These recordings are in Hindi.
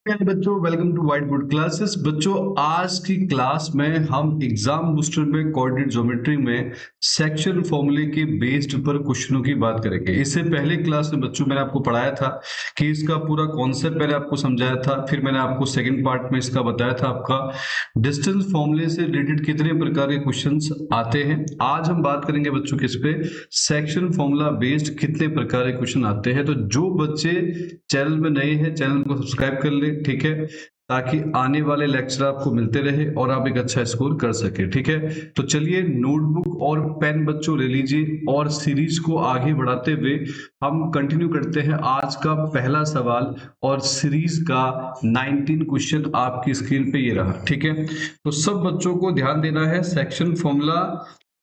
हेलो बच्चों, welcome to white board classes. बच्चों, आज की क्लास में हम एग्जाम बूस्टर में कोऑर्डिनेट ज्योमेट्री में सेक्शन फॉर्मूले के बेस्ड पर क्वेश्चनों की बात करेंगे। इससे पहले क्लास में बच्चों मैंने आपको पढ़ाया था कि इसका पूरा कॉन्सेप्ट मैंने आपको समझाया था। फिर मैंने आपको सेकंड पार्ट में इसका बताया था आपका डिस्टेंस फॉर्मूले से रिलेटेड कितने प्रकार के क्वेश्चंस आते हैं। आज हम बात करेंगे बच्चों किस पे, सेक्शन फॉर्मूला बेस्ड कितने प्रकार के क्वेश्चन आते हैं। तो जो बच्चे चैनल में नए हैं चैनल को सब्सक्राइब कर ले, ठीक है, ताकि आने वाले लेक्चर आपको मिलते रहे और आप एक अच्छा स्कोर कर सके। ठीक है, तो चलिए नोटबुक और पेन बच्चों ले लीजिए और सीरीज को आगे बढ़ाते हुए हम कंटिन्यू करते हैं। आज का पहला सवाल और सीरीज का 19 क्वेश्चन आपकी स्क्रीन पे ये रहा। ठीक है, तो सब बच्चों को ध्यान देना है। सेक्शन फॉर्मूला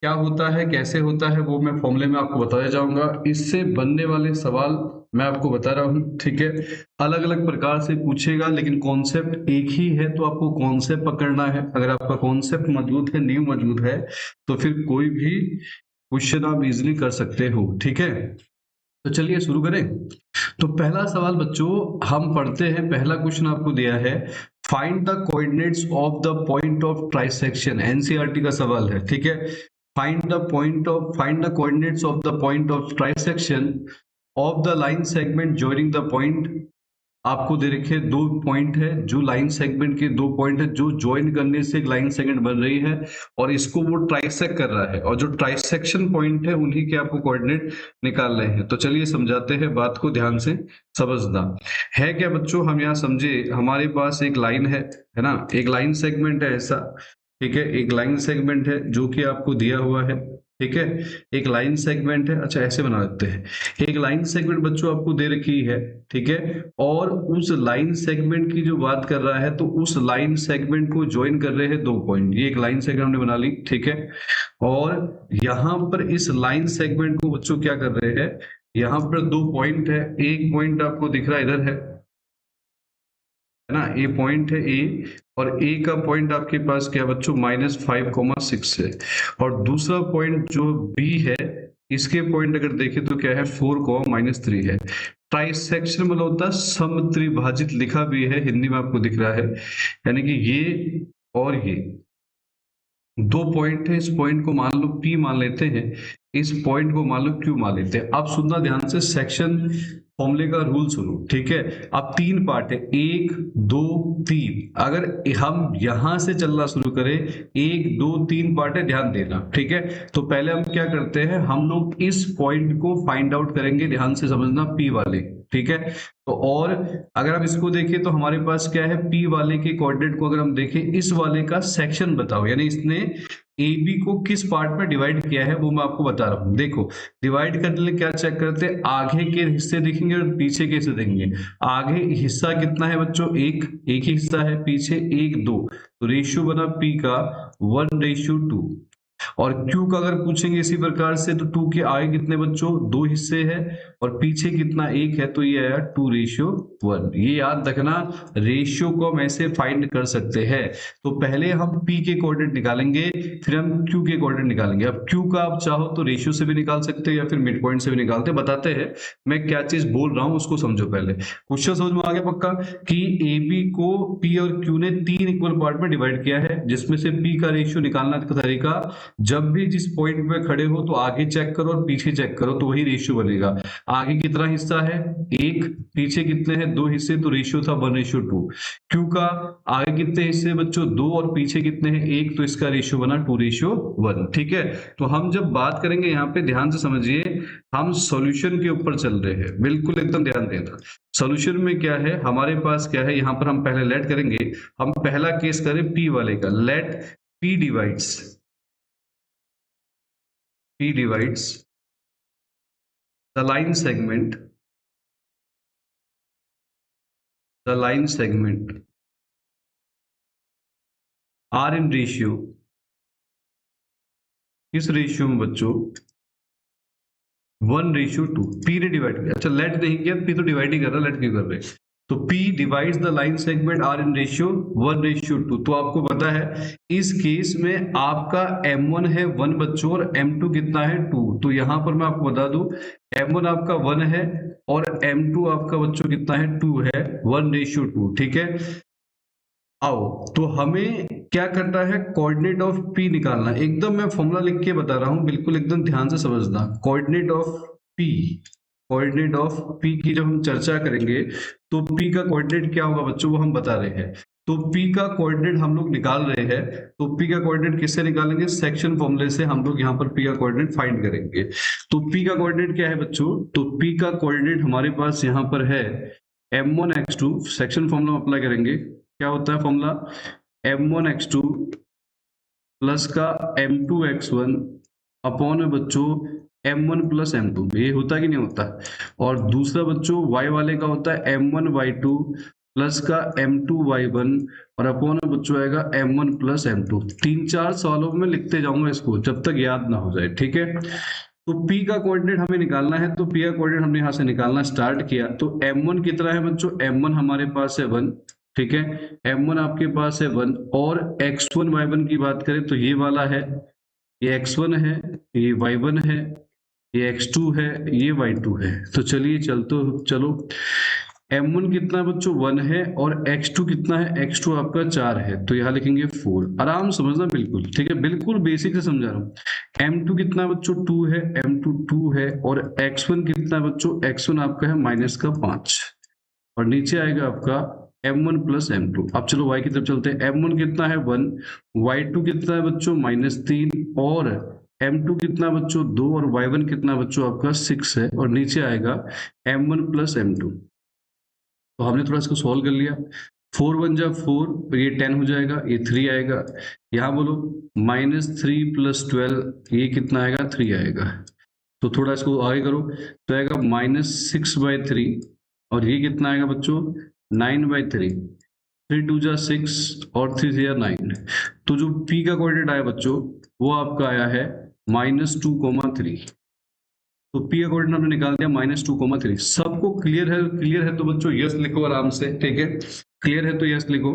क्या होता है, कैसे होता है, वो मैं फॉर्मूले में आपको बताया जाऊंगा। इससे बनने वाले सवाल मैं आपको बता रहा हूँ। ठीक है, अलग अलग प्रकार से पूछेगा लेकिन कॉन्सेप्ट एक ही है, तो आपको कॉन्सेप्ट पकड़ना है। अगर आपका कॉन्सेप्ट मजबूत है, नींव मजबूत है, तो फिर कोई भी क्वेश्चन आप इजीली कर सकते हो। ठीक है, तो चलिए शुरू करें। तो पहला सवाल बच्चों हम पढ़ते हैं। पहला क्वेश्चन आपको दिया है, find the coordinates of the point of trisection. NCERT का सवाल है। ठीक है, find the coordinates of the point of trisection of the line segment joining the point. आपको दे रखे दो पॉइंट है, जो लाइन सेगमेंट के दो पॉइंट है जो ज्वाइन करने से एक लाइन सेगमेंट बन रही है और इसको वो ट्राइसेक्ट कर रहा है, और जो ट्राइसेक्शन पॉइंट है उन्हीं के आपको कोऑर्डिनेट निकाल रहे हैं। तो चलिए समझाते हैं, बात को ध्यान से समझना है। क्या बच्चों, हम यहाँ समझे, हमारे पास एक लाइन है ना, एक लाइन सेगमेंट है ऐसा। ठीक है, एक लाइन सेगमेंट है जो कि आपको दिया हुआ है। ठीक है, एक लाइन सेगमेंट है। अच्छा, ऐसे बना देते हैं, एक लाइन सेगमेंट बच्चों आपको दे रखी है। ठीक है, और उस लाइन सेगमेंट की जो बात कर रहा है, तो उस लाइन सेगमेंट को ज्वाइन कर रहे हैं दो पॉइंट। ये एक लाइन सेगमेंट हमने बना ली। ठीक है, और यहां पर इस लाइन सेगमेंट को बच्चों क्या कर रहे हैं, यहां पर दो पॉइंट है। एक पॉइंट आपको दिख रहा है इधर है ना, ए पॉइंट है ए, और ए का पॉइंट आपके पास क्या बच्चों -5,6 है। और दूसरा पॉइंट जो बी है, इसके पॉइंट अगर देखें तो क्या है 4,-3 है। ट्राइसेक्शन मतलब होता है समत्रिभाजित, लिखा भी है हिंदी में आपको दिख रहा है, यानी कि ये और ये दो पॉइंट है। इस पॉइंट को मान लो P मान लेते हैं, इस पॉइंट को मान लो Q मान लेते हैं। अब सुनना ध्यान से, सेक्शन फॉर्मूले का रूल सुनो। ठीक है, अब तीन पार्ट है, 1 2 3। अगर हम यहां से चलना शुरू करें, 1 2 3 पार्ट है, ध्यान देना। ठीक है, तो पहले हम क्या करते हैं, हम लोग इस पॉइंट को फाइंड आउट करेंगे, ध्यान से समझना, P वाले। ठीक है, तो और अगर आप इसको देखें तो हमारे पास क्या है, P वाले के कोऑर्डिनेट को अगर हम देखें, इस वाले का सेक्शन बताओ, यानी इसने ए बी को किस पार्ट में डिवाइड किया है वो मैं आपको बता रहा हूं। देखो, डिवाइड करने के लिए क्या चेक करते हैं, आगे के हिस्से देखेंगे और पीछे के हिस्से देखेंगे। आगे हिस्सा कितना है बच्चों, एक एक ही हिस्सा है, पीछे 1 2, तो रेशियो बना P का 1:2। और Q का अगर पूछेंगे इसी प्रकार से, तो 2 के आगे कितने बच्चों, दो हिस्से हैं, और पीछे कितना, एक है, तो ये आया 2:1। ये याद रखना, रेशियो को हम ऐसे फाइंड कर सकते हैं। तो पहले हम P के कोऑर्डिनेट निकालेंगे, फिर हम Q के कोऑर्डिनेट निकालेंगे। अब Q का आप चाहो तो रेशियो से भी निकाल सकते हैं या फिर मिड पॉइंट से भी निकालते हैं। बताते हैं मैं क्या चीज बोल रहा हूं, उसको समझो पहले। क्वेश्चन समझ में आ गया पक्का, कि ए बी को P और Q ने 3 इक्वल पार्ट में डिवाइड किया है, जिसमें से P का रेशियो निकालना का तरीका, जब भी जिस पॉइंट पे खड़े हो तो आगे चेक करो और पीछे चेक करो, तो वही रेशियो बनेगा। आगे कितना हिस्सा है, एक, पीछे कितने हैं, दो हिस्से, तो रेशियो था 1:2। क्यू का आगे कितने हिस्से बच्चों, दो, और पीछे कितने हैं, एक, तो इसका रेशियो बना 2:1। ठीक है, तो हम जब बात करेंगे, यहाँ पे ध्यान से समझिए, हम सॉल्यूशन के ऊपर चल रहे हैं, बिल्कुल एकदम ध्यान देना। सॉल्यूशन में क्या है हमारे पास, क्या है यहाँ पर हम पहले लेट करेंगे। हम पहला केस करें P वाले का, let P divides the line segment are in ratio, किस रेशियो में बच्चों, 1:2। P ने डिवाइड किया, अच्छा लेट नहीं किया, P तो डिवाइड ही कर रहा, लेट क्यों कर रहे हैं। तो P divides the line segment R in ratio 1:2। तो आपको पता है इस केस में आपका M1 है 1 बच्चों और M2 कितना है 2। तो यहां पर मैं आपको बता दूं M1 आपका 1 है और M2 आपका बच्चों कितना है 2 है, 1:2। ठीक है, आओ तो हमें क्या करना है, कोऑर्डिनेट ऑफ P निकालना। एकदम मैं फॉर्मूला लिख के बता रहा हूं, बिल्कुल एकदम ध्यान से समझना। Coordinate of P, coordinate of P की जब हम चर्चा करेंगे तो P का कोऑर्डिनेट क्या होगा बच्चों, वो हम बता रहे हैं। तो P का कोऑर्डिनेट हम लोग निकाल रहे हैं, तो P का कोऑर्डिनेट किससे निकालेंगे, सेक्शन फॉर्मूले से हम लोग यहाँ पर P का कोऑर्डिनेट फाइंड करेंगे। तो P का कोऑर्डिनेट क्या है बच्चों, तो P का कोऑर्डिनेट हमारे पास यहाँ पर है m1x2, सेक्शन फॉर्मूला अप्लाई करेंगे। क्या होता है फॉर्मूला, m1x2 प्लस का m2x1 अपॉन में बच्चों m1 प्लस m2, ये होता है कि नहीं होता। और दूसरा बच्चों y वाले का होता है m1y2 प्लस का m2y1 और अपॉन में बच्चों आएगा m1 प्लस m2। 3-4 सवालों में लिखते जाऊंगा इसको जब तक याद ना हो जाए। ठीक है, तो P का कोऑर्डिनेट हमें निकालना है, तो P का कोऑर्डिनेट हमने यहां से निकालना स्टार्ट किया। तो m1 कितना है बच्चों, m1 हमारे पास है 1। ठीक है, m1 आपके पास है 1 और x1 y1 की बात करें तो ये वाला है, ये x1 है, ये y1 है, ये x2 है, ये y2 है। तो चलिए चलो m1 कितना बच्चों 1 है और x2 कितना है, x2 आपका 4 है, तो यहाँ लिखेंगे 4। आराम समझना बिल्कुल, ठीक है, बिल्कुल बेसिक से समझा रहा हूँ। m2 कितना बच्चों 2 है, m2 2 है और x1 कितना बच्चों, x1 आपका है -5 और नीचे आएगा आपका m1 प्लस m2। अब चलो y की तरफ चलते हैं। m1 कितना है 1, y2 कितना है बच्चों -3 और m2 कितना बच्चों 2 और y1 कितना बच्चों आपका 6 है और नीचे आएगा m1 प्लस m2। तो हमने थोड़ा इसको सॉल्व कर लिया। 4 1 जा 4, ये 10 हो जाएगा, ये 3 आएगा। यहाँ बोलो -3 प्लस 12, ये कितना आएगा 3 आएगा। तो थोड़ा इसको आगे करो तो आएगा -6/3 और ये कितना आएगा बच्चों 9/3। 3 2 जा 6 और 3 3 जा 9। तो जो P का कोऑर्डिनेट आया बच्चों वो आपका आया है -2,3। तो P का कोऑर्डिनेट हमने निकाल दिया -2,3। सबको क्लियर है, क्लियर है तो बच्चों यस लिखो आराम से। ठीक है, क्लियर है तो यस लिखो।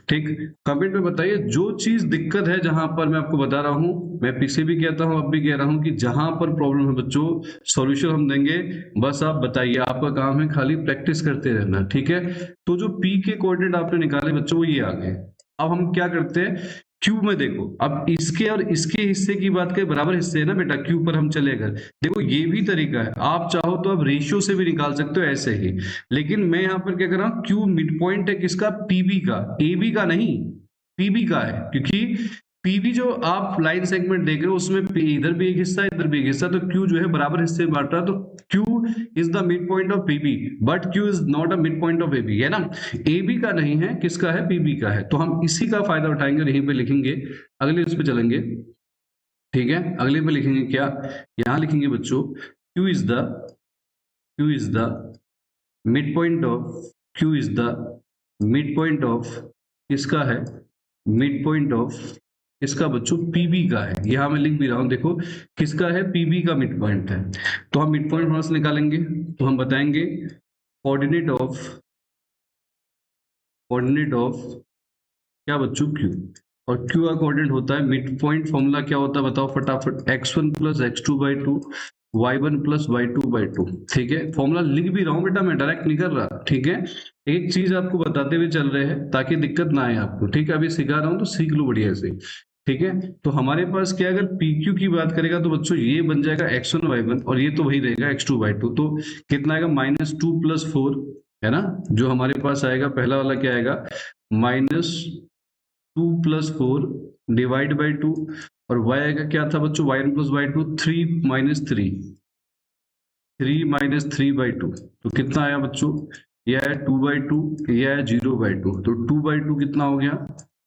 ठीक, कमेंट में बताइए जो चीज दिक्कत है। जहां पर मैं आपको बता रहा हूं, मैं पीछे भी कहता हूं अब भी कह रहा हूं कि जहां पर प्रॉब्लम है बच्चों सॉल्यूशन हम देंगे, बस आप बताइए। आपका काम है खाली प्रैक्टिस करते रहना। ठीक है, तो जो P के कोऑर्डिनेट आपने निकाले बच्चों वो ये आ गए। अब हम क्या करते हैं, क्यू में देखो, अब इसके और इसके हिस्से की बात करें, बराबर हिस्से है ना बेटा, क्यू पर हम चले अगर देखो ये भी तरीका है। आप चाहो तो आप रेशियो से भी निकाल सकते हो ऐसे ही, लेकिन मैं यहां पर क्या कर रहा हूं, क्यू मिड पॉइंट है किसका, पीबी का, एबी का नहीं, पीबी का है। क्योंकि पीबी जो आप लाइन सेगमेंट देख रहे हो उसमें इधर भी एक हिस्सा इधर भी एक हिस्सा, तो क्यू जो है बराबर हिस्से में बांट रहा है। तो Q is the mid point of PB but Q is not a mid point of AB, है ना। एबी का नहीं है, किसका है, पीबी का है। तो हम इसी का फायदा उठाएंगे और यहीं पे लिखेंगे, अगले उस पे चलेंगे। ठीक है, अगले पे लिखेंगे क्या, यहां लिखेंगे बच्चों Q is the mid point of, Q is the mid point of किसका है, मिड पॉइंट ऑफ इसका बच्चों पीबी का है। यहां मैं लिख भी रहा हूं, देखो किसका है, पीबी का मिड पॉइंट है। तो हम मिड पॉइंट वहां से निकालेंगे तो हम बताएंगे कोऑर्डिनेट ऑफ क्या बच्चों क्यू, और क्यू का कोऑर्डिनेट होता है मिड पॉइंट। फॉर्मूला क्या होता है बताओ फटाफट, x1 plus x2/2 y1 plus y2/2। ठीक है, फॉर्मूला लिख भी रहा हूं बेटा, मैं डायरेक्ट नहीं कर रहा। ठीक है, एक चीज आपको बताते हुए चल रहे हैं ताकि दिक्कत ना आए आपको। ठीक है, अभी सिखा रहा हूं तो सीख लो बढ़िया से। ठीक है, तो हमारे पास क्या, अगर PQ की बात करेगा तो बच्चों ये बन जाएगा x1 y1 और ये तो वही रहेगा x2/2। तो कितना आएगा -2 + 4, है ना। जो हमारे पास आएगा पहला वाला क्या आएगा, -2 + 4 डिवाइड बाई 2 और y आएगा क्या था बच्चों, y1 + y2 3 - 3/2। तो कितना आया बच्चों, यह है 2/2, यह है 0/2। तो 2/2 कितना हो गया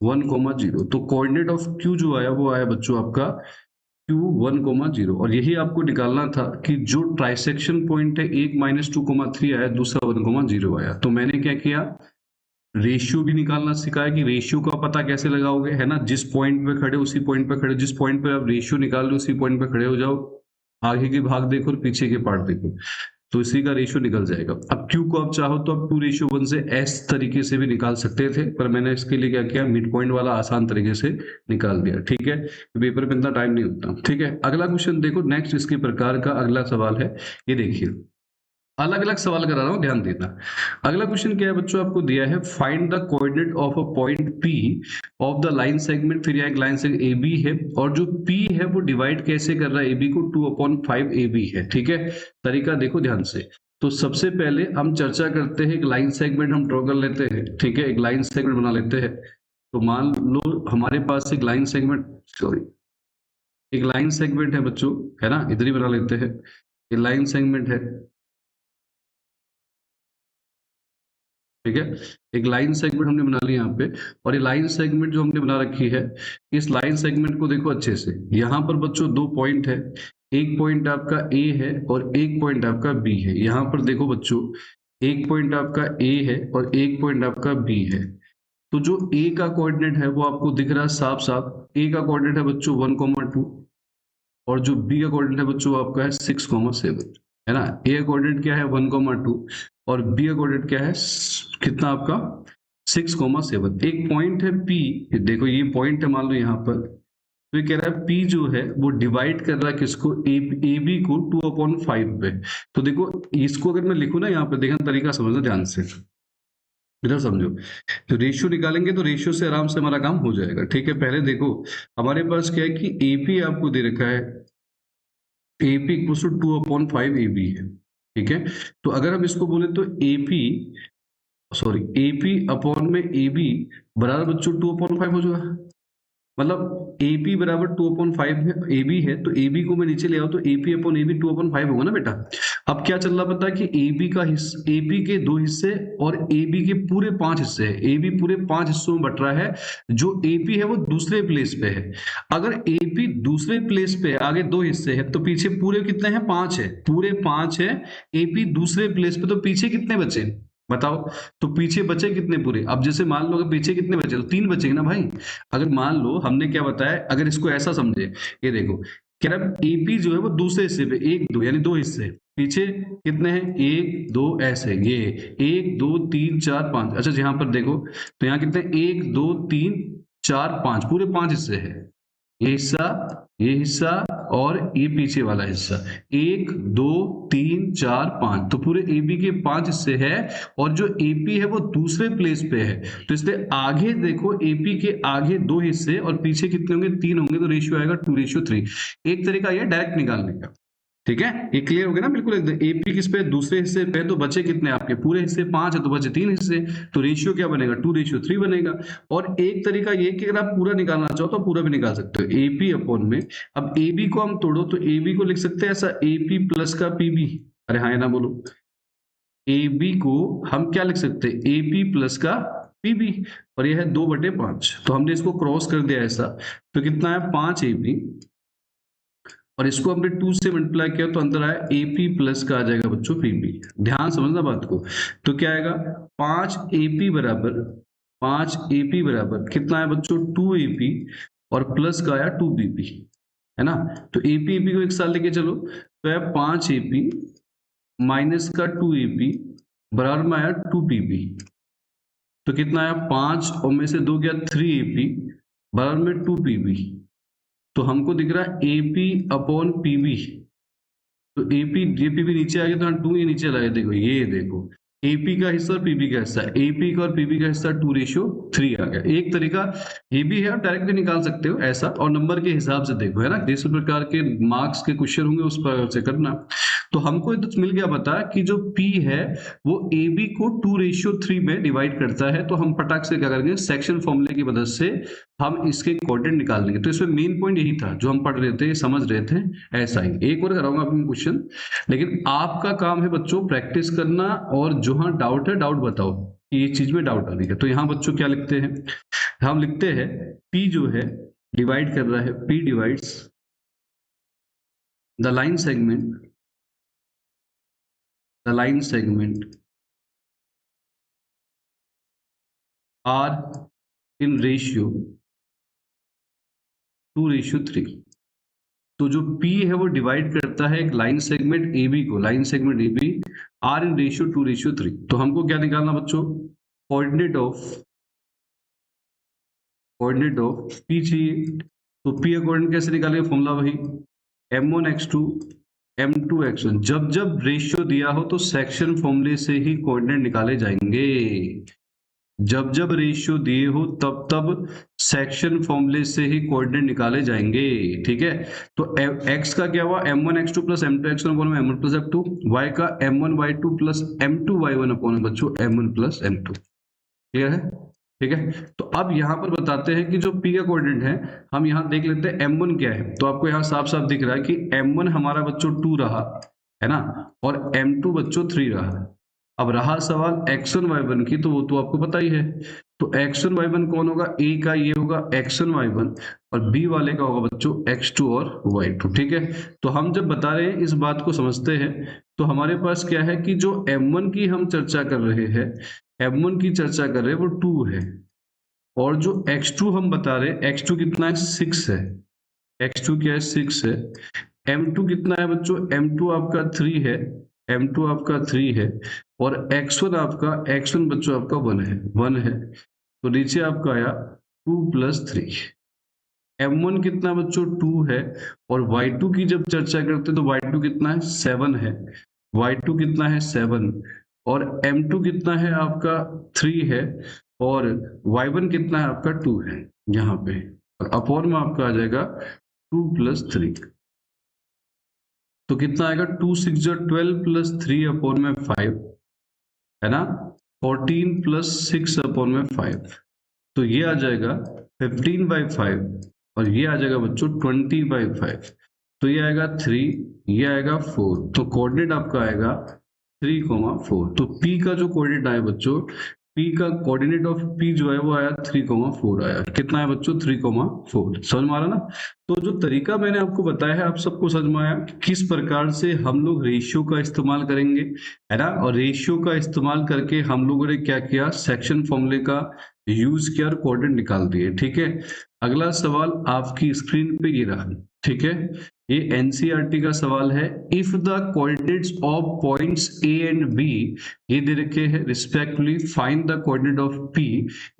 1,0। तो कोऑर्डिनेट ऑफ Q जो आया वो आया बच्चों आपका Q 1,0। और यही आपको निकालना था कि जो ट्राइसेक्शन पॉइंट है, एक -2,3 आया, दूसरा 1,0 आया। तो मैंने क्या किया, रेशियो भी निकालना सिखाया कि रेशियो का पता कैसे लगाओगे, है ना। जिस पॉइंट पे खड़े उसी पॉइंट पे खड़े, जिस पॉइंट पे आप रेशियो निकाल रहे हो उसी पॉइंट पे खड़े हो जाओ। आगे के भाग देखो और पीछे के पार्ट देखो। तो इसी का रेशियो निकल जाएगा। अब Q को आप चाहो तो आप 2:1 से S तरीके से भी निकाल सकते थे, पर मैंने इसके लिए क्या किया, मिड पॉइंट वाला आसान तरीके से निकाल दिया। ठीक है, पेपर में इतना टाइम नहीं होता। ठीक है, अगला क्वेश्चन देखो, नेक्स्ट इसके प्रकार का अगला सवाल है, ये देखिए, अलग अलग सवाल करा रहा हूं, ध्यान देना। अगला क्वेश्चन क्या है बच्चों, आपको दिया है find the coordinate of a point P of the line segment, फिर यहाँ एक लाइन सेगमेंट AB है, और जो P है वो डिवाइड कैसे कर रहा है AB को, 2/5 AB है। ठीक है, तरीका देखो ध्यान से। तो सबसे पहले हम चर्चा करते हैं, एक लाइन सेगमेंट हम ड्रॉ कर लेते हैं। ठीक है, एक लाइन सेगमेंट बना लेते हैं। तो मान लो हमारे पास एक लाइन सेगमेंट, सॉरी, एक लाइन सेगमेंट है बच्चों, है ना, इधर ही बना लेते हैं। ये लाइन सेगमेंट है, ठीक है, एक लाइन सेगमेंट हमने बना लिया यहाँ पे। और ये लाइन सेगमेंट जो हमने बना रखी है, इस लाइन सेगमेंट को देखो अच्छे से, यहाँ पर बच्चों दो पॉइंट है, एक पॉइंट आपका A है और एक पॉइंट आपका B है। यहाँ पर देखो बच्चों, एक पॉइंट आपका A है और एक पॉइंट आपका B है। तो जो A का कोऑर्डिनेट है वो आपको दिख रहा है साफ साफ, A का कोऑर्डिनेट है बच्चों 1,2, और जो B का कोऑर्डिनेट है बच्चों आपका है 6,7, है ना। A का कोऑर्डिनेट क्या है 1,2 और B का कोऑर्डिनेट क्या है कितना आपका 6,7। एक पॉइंट है P, देखो ये पॉइंट है मान लो यहाँ पर, तो ये कह रहा है P जो है वो डिवाइड कर रहा है किसको, AB को 2/5 पे। तो देखो इसको अगर मैं लिखूं ना यहाँ पे, देखना तरीका समझना ध्यान से, इधर समझो। तो रेशियो निकालेंगे तो रेशियो से आराम से हमारा काम हो जाएगा। ठीक है, पहले देखो हमारे पास क्या है कि AP आपको दे रखा है, AP इक्वल टू 2/5 AB है। ठीक है, तो अगर हम इसको बोले तो AP, सॉरी, AP अपॉन में AB बराबर बच्चों 2/5 हो जाएगा। मतलब AP बराबर 2/5 है, AB है, तो AB को मैं नीचे ले आऊं तो AP अपॉन AB 2/5 होगा ना बेटा। अब क्या चल रहा पता है कि AB का हिस्सा, AB के दो हिस्से और AB के पूरे 5 हिस्से है। AB पूरे 5 हिस्सों में बट रहा है, जो AP है वो दूसरे प्लेस पे है। अगर AP दूसरे प्लेस पे है, आगे दो हिस्से है, तो पीछे पूरे कितने हैं, 5 है, पूरे 5 है। AP दूसरे प्लेस पे, तो पीछे कितने बचे बताओ। तो पीछे बचे कितने पूरे, अब जैसे मान लो अगर पीछे कितने बचे, तो 3 बचेंगे ना भाई। अगर मान लो हमने क्या बताया, अगर इसको ऐसा समझे, ये देखो कह रहा एपी जो है वो दूसरे हिस्से पे, एक दो यानी दो हिस्से, पीछे कितने हैं, एक दो, ऐसे ये 1 2 3 4 5। अच्छा यहाँ पर देखो तो यहाँ कितने, 1 2 3 4 5, पूरे 5 हिस्से हैं। ये हिस्सा, ये हिस्सा और ये पीछे वाला हिस्सा, 1 2 3 4 5, तो पूरे AB के 5 हिस्से है। और जो AP है वो दूसरे प्लेस पे है, तो इसलिए आगे देखो AP के आगे दो हिस्से और पीछे कितने होंगे, 3 होंगे, तो रेशियो आएगा 2:3। एक तरीका यह डायरेक्ट निकालने का। ठीक है, ये क्लियर हो गया ना बिल्कुल एकदम। AP किस पे, दूसरे हिस्से पे, तो बचे कितने आपके, पूरे हिस्से 5 है तो बचे 3 हिस्से, तो रेशियो क्या बनेगा 2:3 बनेगा। और एक तरीका ये कि अगर आप पूरा निकालना चाहो तो पूरा भी निकाल सकते हो, AP अपॉन में, अब AB को हम तोड़ो तो AB को लिख सकते हैं ऐसा, AP प्लस का PB। अरे हाँ, ना बोलो, AB को हम क्या लिख सकते हैं, AP प्लस का PB, और यह है 2/5, तो हमने इसको क्रॉस कर दिया ऐसा, तो कितना है 5AB, और इसको हमने 2 से मल्टीप्लाई किया तो अंदर आया AP प्लस का आ जाएगा बच्चों PB। ध्यान समझना बात को, तो क्या आएगा 5AP बराबर, 5AP बराबर कितना है बच्चों 2AP, और प्लस का आया 2BB, है ना। तो AP को एक साथ लेके चलो, तो है 5AP माइनस का 2AP बराबर में आया 2PB। तो कितना आया 5 और में से 2 गया 3AP बराबर में 2PB। तो हमको दिख रहा है AP अपॉन PB, तो AP JPB नीचे आ गया, तो 2 ये नीचे लाया, देखो ये देखो AP का हिस्सा और PB का हिस्सा, AP का और PB का हिस्सा 2:3 आ गया। एक तरीका ये भी है, और डायरेक्ट भी निकाल सकते हो ऐसा, और नंबर के हिसाब से देखो, है ना, जिस प्रकार के मार्क्स के क्वेश्चन होंगे उस प्रकार से करना। तो हमको तो मिल गया पता कि जो P है वो AB को 2:3 में डिवाइड करता है। तो हम पटाख से क्या करेंगे, सेक्शन फॉर्मूले की मदद से हम इसके कोऑर्डिनेट निकाल लेंगे। तो इसमें मेन पॉइंट यही था जो हम पढ़ रहे थे, समझ रहे थे। ऐसा ही एक और कराऊंगा आपको क्वेश्चन, लेकिन आपका काम है बच्चों प्रैक्टिस करना, और जहां डाउट है डाउट बताओ कि ये चीज में डाउट आने का। तो यहाँ बच्चों क्या लिखते हैं, हम लिखते हैं P जो है डिवाइड कर रहा है, P divides the line segment, the line segment are in ratio 2:3। तो जो P है वो डिवाइड करता है एक लाइन सेगमेंट AB को, line segment AB R in ratio 2:3। तो हमको क्या निकालना बच्चों, कोऑर्डिनेट ऑफ P चाहिए। तो P का कोऑर्डिनेट कैसे निकालेंगे, फॉर्मूला वही m1x2 m2x1। जब जब रेशियो दिया हो तो सेक्शन फॉर्मूले से ही कोऑर्डिनेट निकाले जाएंगे। जब जब रेशियो दिए हो तब तब सेक्शन फॉर्मूले से ही कोऑर्डिनेट निकाले जाएंगे, ठीक है। तो x का क्या हुआ, m1x2 plus m2x1 upon m1 plus f2, y का m1y2 प्लस m2y1 अपॉन बच्चों m1 प्लस m2। क्लियर है, ठीक है। तो अब यहाँ पर बताते हैं कि जो P का कोऑर्डिनेट है, हम यहाँ देख लेते हैं m1 क्या है। तो आपको यहाँ साफ साफ दिख रहा है कि m1 हमारा बच्चों 2 रहा है ना, और m2 बच्चों 3 रहा। अब रहा सवाल x1 y1 की, तो वो तो आपको पता ही है। तो x1 y1 कौन होगा, A का ये होगा x1 y1 और B वाले का होगा बच्चों x2 और y2, ठीक है। तो हम जब बता रहे हैं इस बात को समझते हैं, तो हमारे पास क्या है कि जो m1 की हम चर्चा कर रहे हैं, m1 की चर्चा कर रहे हैं वो 2 है, और जो x2 हम बता रहे हैं, x2 कितना है, 6 है। x2 क्या है, 6 है। m2 कितना है बच्चों, m2 आपका 3 है, m2 आपका 3 है, और x1 बच्चों आपका 1 है। तो नीचे आपका आया 2 + 3। m1 कितना बच्चों, 2 है, और y2 की जब चर्चा करते तो y2 कितना है, 7 है। y2 कितना है, 7, और m2 कितना है आपका 3 है, और y1 कितना है आपका 2 है यहाँ पे, और अपॉन में आपका आ जाएगा 2 + 3। तो कितना आएगा, 2 6 जो 12 + 3 अपॉन में 5 है ना, 14 + 6 अपॉन में 5। तो ये आ जाएगा 15/5, और ये आ जाएगा बच्चों 20/5। तो ये आएगा 3, ये आएगा 4। तो कोऑर्डिनेट आपका आएगा 3,4। तो P का जो कोऑर्डिनेट आया बच्चों, P का कोऑर्डिनेट ऑफ P जो है वो आया 3,4 आया। कितना है बच्चों, 3,4। समझ में आ रहा ना। तो जो तरीका मैंने आपको बताया है, आप सबको समझ में आया किस प्रकार से हम लोग रेशियो का इस्तेमाल करेंगे, है ना। और रेशियो का इस्तेमाल करके हम लोगों ने क्या किया, सेक्शन फॉर्मूले का यूज किया और कोऑर्डिनेट निकाल दिए, ठीक है। अगला सवाल आपकी स्क्रीन पे ये रहा, ठीक है। ये एनसीईआरटी का सवाल है। If the coordinates of points A and B, ये दे रखे हैं respectively, find the coordinate of P,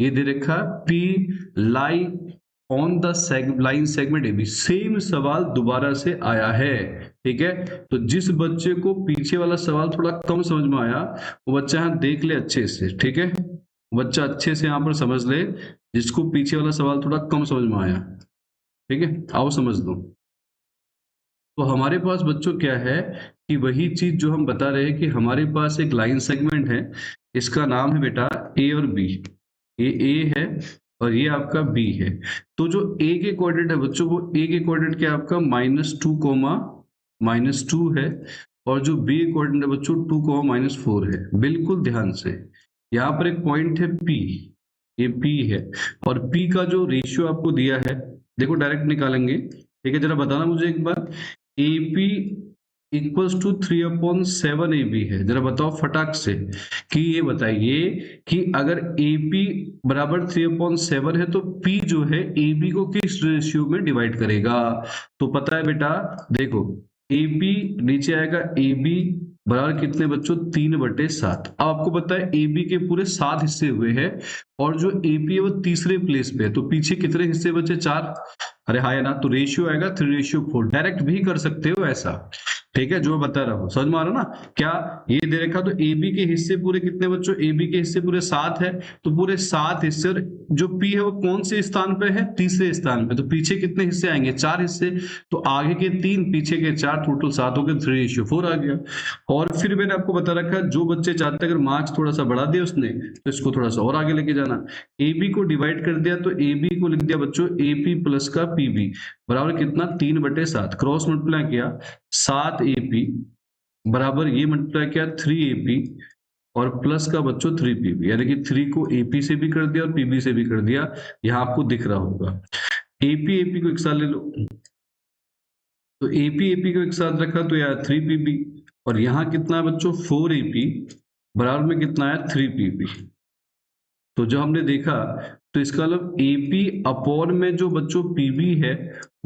ये दे रखा P lie on the line segment A B. Same सवाल दोबारा से आया है, ठीक है। तो जिस बच्चे को पीछे वाला सवाल थोड़ा कम समझ में आया, वो बच्चा यहाँ देख ले अच्छे से, ठीक है। बच्चा अच्छे से यहाँ पर समझ ले, जिसको पीछे वाला सवाल थोड़ा कम समझ में आया, ठीक है, आओ समझ लो। तो हमारे पास बच्चों क्या है कि वही चीज जो हम बता रहे हैं कि हमारे पास एक लाइन सेगमेंट है, इसका नाम है बेटा ए और बी। ये ए है और ये आपका बी है। तो जो ए के कोऑर्डिनेट है बच्चों, वो ए के कोऑर्डिनेट क्या आपका -2, है, और जो बी कोऑर्डिनेट है बच्चों 2, -4 है। बिल्कुल ध्यान से, यहाँ पर एक पॉइंट है P, ये P है, और P का जो रेशियो आपको दिया है, देखो डायरेक्ट निकालेंगे, ठीक है। जरा बताना मुझे एक बार, AP = 3/7 AB है। जरा बताओ फटाक से कि ये बताइए कि अगर AP बराबर 3/7 है तो P जो है AB को किस रेशियो में डिवाइड करेगा। तो पता है बेटा, देखो AB नीचे आएगा, AB बराबर कितने बच्चों, 3/7। अब आपको पता है AB के पूरे 7 हिस्से हुए हैं, और जो AP है वो तीसरे प्लेस पे है, तो पीछे कितने हिस्से बचे, 4। अरे हाँ है ना, तो रेशियो आएगा 3:4। डायरेक्ट भी कर सकते हो ऐसा, ठीक है, जो मैं बता रहा हूँ। समझ में आ रहा ना क्या, ये दे रखा, तो AB के हिस्से पूरे कितने बच्चों, AB के हिस्से पूरे 7 है, तो पूरे 7 हिस्से, और जो P है वो कौन से स्थान पे है, तीसरे स्थान पे। तो पीछे कितने हिस्से आएंगे, 4 हिस्से, तो आगे के 3 पीछे के 4, टोटल 7 हो गए, 3:4 आ गया। और फिर मैंने आपको बता रखा, जो बच्चे चाहते हैं अगर मार्क्स थोड़ा सा बढ़ा दिया उसने, तो इसको थोड़ा सा और आगे लेके जाना। AB को डिवाइड कर दिया, तो AB को लिख दिया बच्चों AP प्लस का PB बराबर कितना, 3/7। क्रॉस मल्टीप्लाई किया, 7AP बराबर ये मल्टीप्लाई किया 3AP, और प्लस का बच्चों 3PB, यानी कि 3 को AP से भी कर दिया और PB से भी कर दिया। यहाँ आपको दिख रहा होगा। AP को एक साथ ले लो, तो AP को एक साथ रखा तो यार 3PB, और यहाँ कितना है बच्चों 4AP बराबर में कितना है 3PB। तो जो हमने देखा तो इसका मतलब AP अपॉन में जो बच्चों PB है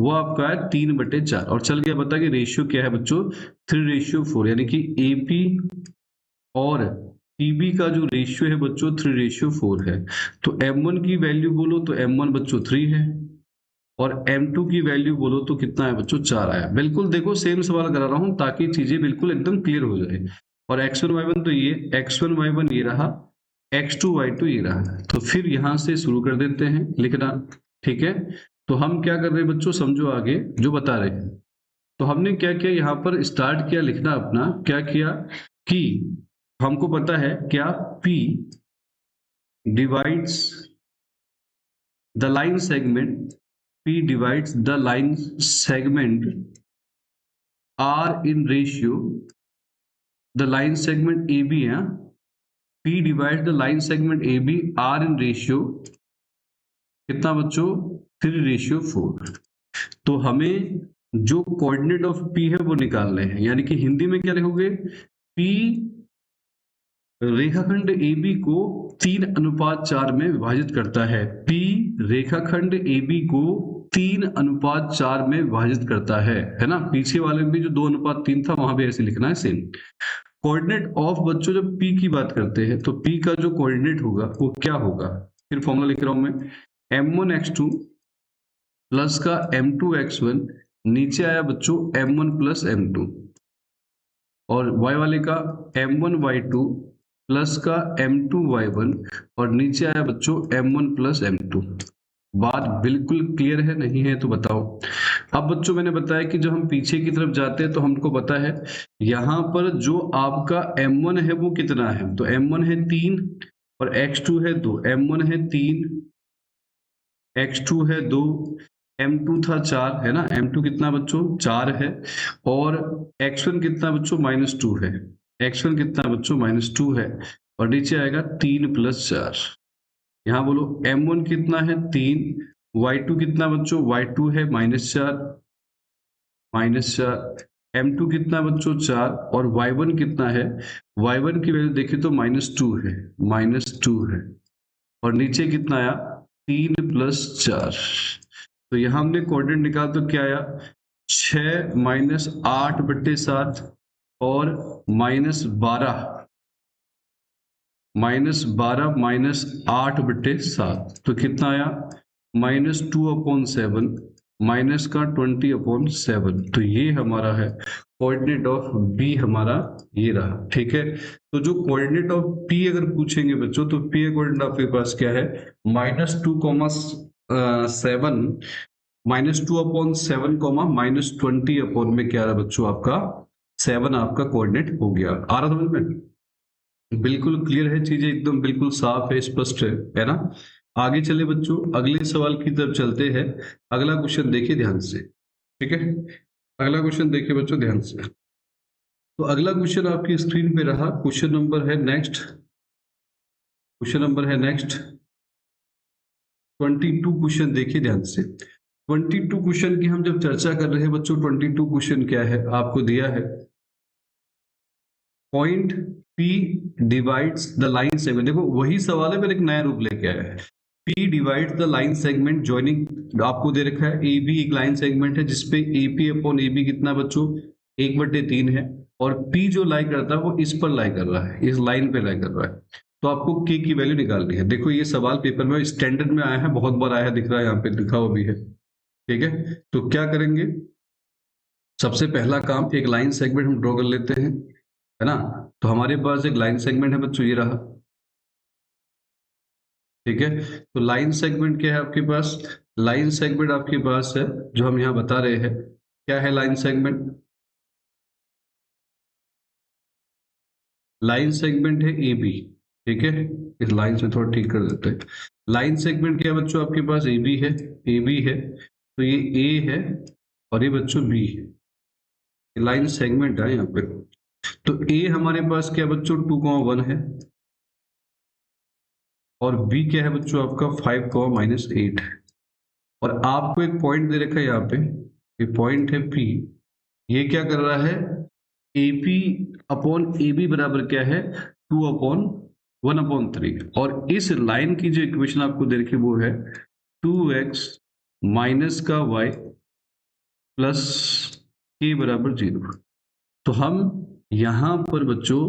वो आपका है 3/4 और चल गया बता कि रेशियो क्या है बच्चों 3:4 यानी कि AP और PB का जो रेशियो है बच्चों 3:4 है। तो M1 की वैल्यू बोलो तो M1 बच्चों 3 है और M2 की वैल्यू बोलो तो कितना है बच्चों 4 आया। बिल्कुल देखो सेम सवाल करा रहा हूं ताकि चीजें बिल्कुल एकदम क्लियर हो जाए। और x1 y1 तो ये x1 y1 ये रहा, x2 y2 ये रहा। तो फिर यहां से शुरू कर देते हैं लिखना, ठीक है। तो हम क्या कर रहे हैं बच्चों समझो आगे जो बता रहे हैं। तो हमने क्या किया यहाँ पर स्टार्ट किया लिखना अपना, क्या किया कि हमको पता है क्या P divides the line segment, P divides the line segment R in ratio the line segment AB है। P divides the line segment AB R in ratio कितना बच्चों 3:4। तो हमें जो कोऑर्डिनेट ऑफ P है वो निकालने हैं, यानी कि हिंदी में क्या लिखोगे P रेखाखंड AB को 3:4 में विभाजित करता है। P रेखाखंड AB को 3:4 में विभाजित करता है ना। पीछे वाले में भी जो 2:3 था वहां भी ऐसे लिखना है सेम। कोऑर्डिनेट ऑफ बच्चों जब P की बात करते हैं तो P का जो कोऑर्डिनेट होगा वो क्या होगा, फिर फॉर्मूला लिख रहा हूं मैं M1x2 प्लस का M2x1 नीचे आया बच्चों M1 प्लस M2 और y वाले का M1y2 प्लस का M2y1 और नीचे आया बच्चों M1 प्लस M2। बात बिल्कुल क्लियर है नहीं है तो बताओ। अब बच्चों मैंने बताया कि जब हम पीछे की तरफ जाते हैं तो हमको पता है यहां पर जो आपका M1 है वो कितना है, तो M1 है 3 और x2 है 2। M1 है 3, x2 है 2, M2 था 4 है ना। M2 कितना बच्चों 4 है और x1 कितना बच्चों -2 है। x1 कितना बच्चों -2 है और नीचे आएगा 3 + 4। यहाँ बोलो M1 कितना है 3, y2 कितना बच्चों y2 है -4 M2 कितना बच्चों 4 और y1 कितना है, y1 की वैल्यू देखिए तो -2 है और नीचे कितना आया 3 + 4। तो यहाँ हमने कोऑर्डिनेट निकाला तो क्या आया 6 - 8/7 और -12 -8/7 तो कितना आया -2/7 माइनस का 20/7। तो ये हमारा है कोऑर्डिनेट ऑफ बी, हमारा ये रहा, ठीक है। तो जो कोऑर्डिनेट ऑफ पी अगर पूछेंगे बच्चों तो पी कोऑर्डिनेट आपके पास क्या है -2,7 -2/7 -20 में क्या रहा बच्चों आपका 7 आपका कोऑर्डिनेट हो गया। आ रहा समझ में, बिल्कुल क्लियर है, चीजें एकदम बिल्कुल साफ है, स्पष्ट है ना। आगे चले बच्चों अगले सवाल की तरफ चलते हैं। अगला क्वेश्चन देखिए ध्यान से, ठीक है। अगला क्वेश्चन देखिए बच्चों ध्यान से। तो अगला क्वेश्चन आपकी स्क्रीन पे रहा, क्वेश्चन नंबर है नेक्स्ट, क्वेश्चन नंबर है नेक्स्ट 22 क्वेश्चन देखिए ध्यान से। 22 क्वेश्चन की हम जब चर्चा कर रहे हैं बच्चों, 22 क्वेश्चन क्या है आपको दिया है point P divides the line segment. देखो वही सवाल है पर एक नया रूप लेके आया है। P divides the line segment joining, आपको दे रखा है AB एक लाइन सेगमेंट है जिसपे AP/AB कितना बच्चों 1/3 है और P जो लाई करता है वो इस पर लाई कर रहा है, इस लाइन पे लाई कर रहा है। तो आपको K की वैल्यू निकालनी है। देखो ये सवाल पेपर में स्टैंडर्ड में आया है, बहुत बार आया है, दिख रहा है यहाँ पे लिखा हुआ भी है, ठीक है। तो क्या करेंगे, सबसे पहला काम एक लाइन सेगमेंट हम ड्रॉ कर लेते हैं, है ना। तो हमारे पास एक लाइन सेगमेंट है बच्चों ये रहा, ठीक है। तो लाइन सेगमेंट क्या है आपके पास, लाइन सेगमेंट आपके पास है जो हम यहाँ बता रहे हैं, क्या है लाइन सेगमेंट, लाइन सेगमेंट है ए बी, ठीक है। इस लाइन से थोड़ा ठीक कर देते हैं। लाइन सेगमेंट क्या है बच्चों आपके पास ए बी है, ए बी है तो ये ए है और ये बच्चों बी है, लाइन सेगमेंट है यहाँ पे। तो ए हमारे पास क्या बच्चों 2,1 है और बी क्या है बच्चों आपका 5,-8 है और आपको एक पॉइंट दे रखा है यहाँ पे, ये पॉइंट है पी, ये क्या कर रहा है AP/AB बराबर क्या है 2/1 1/3। और इस लाइन की जो इक्वेशन आपको दे रखी वो है 2x माइनस का y प्लस k बराबर 0। तो हम यहाँ पर बच्चों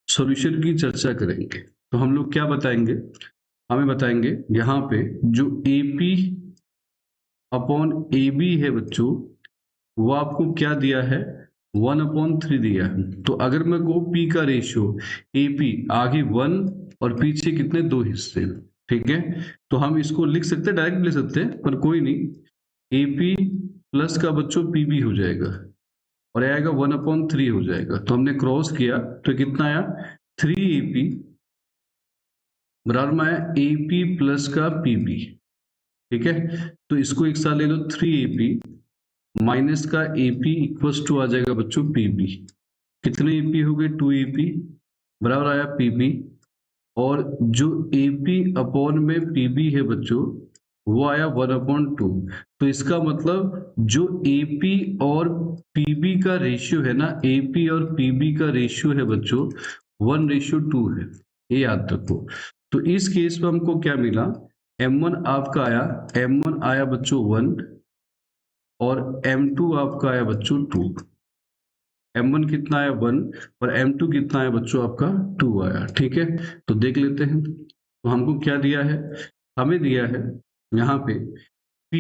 सॉल्यूशन की चर्चा करेंगे। तो हम लोग क्या बताएंगे, हमें बताएंगे यहाँ पे जो AP अपॉन AB है बच्चों, वो आपको क्या दिया है, 1/3 दिया है। तो अगर मैं को P का रेशियो AP आगे 1 और पीछे कितने 2 हिस्से, ठीक है। तो हम इसको लिख सकते हैं, डायरेक्ट लिख सकते हैं, पर कोई नहीं, AP प्लस का बच्चों PB हो जाएगा और आएगा 1/3 हो जाएगा। तो हमने क्रॉस किया तो कितना आया 3AP बराबर में आया AP प्लस का PB, ठीक है। तो इसको एक साथ ले लो, 3AP माइनस का AP इक्वल्स टू आ जाएगा बच्चों PB। कितने AP हो गए 2AP बराबर आया PB। और जो AP अपॉन में PB है बच्चों वो आया 1/2। तो इसका मतलब जो AP और PB का रेशियो है ना, AP और PB का रेशियो है बच्चों 1:2 है, ये याद रखो। तो इस केस में हमको क्या मिला, M1 आपका आया, M1 आया बच्चों 1 और M2 आपका आया बच्चों 2। M1 कितना आया 1 और M2 कितना आया बच्चों आपका 2 आया, ठीक है। तो देख लेते हैं, तो हमको क्या दिया है, हमें दिया है यहाँ पे P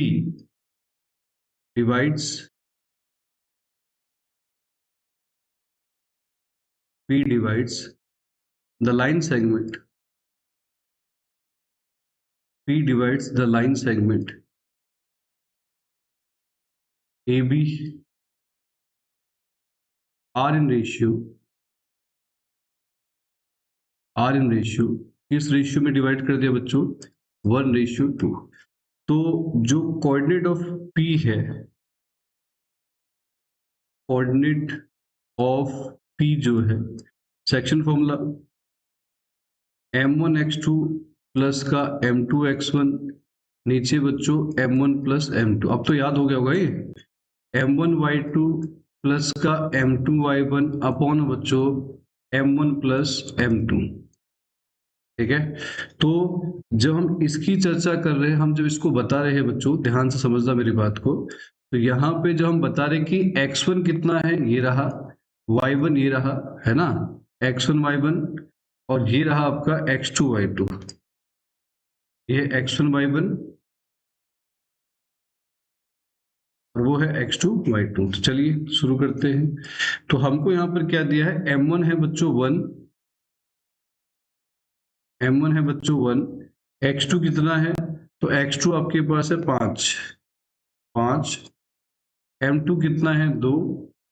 divides the line segment, P divides the line segment AB R in ratio किस रेशियो में डिवाइड कर दिया बच्चों 1:2। तो जो कोऑर्डिनेट ऑफ P है, कोऑर्डिनेट ऑफ P जो है, सेक्शन फॉर्मूला M1x2 प्लस का M2x1 नीचे बच्चों M1 प्लस M2। अब तो याद हो गया होगा ये, M1y2 प्लस का M2y1 अपॉन बच्चों M1 प्लस M2, ठीक है। तो जब हम इसकी चर्चा कर रहे हैं, हम जब इसको बता रहे हैं बच्चों, ध्यान से समझना मेरी बात को। तो यहाँ पे जब हम बता रहे कि x1 कितना है, ये रहा, y1 ये रहा, है ना, x1 y1, और ये रहा आपका x2 y2, ये x1 y1 और वो है x2 y2। तो चलिए शुरू करते हैं। तो हमको यहाँ पर क्या दिया है, M1 है बच्चों 1, M1 है बच्चों 1, x2 कितना है, तो x2 आपके पास है 5, M2 कितना है 2,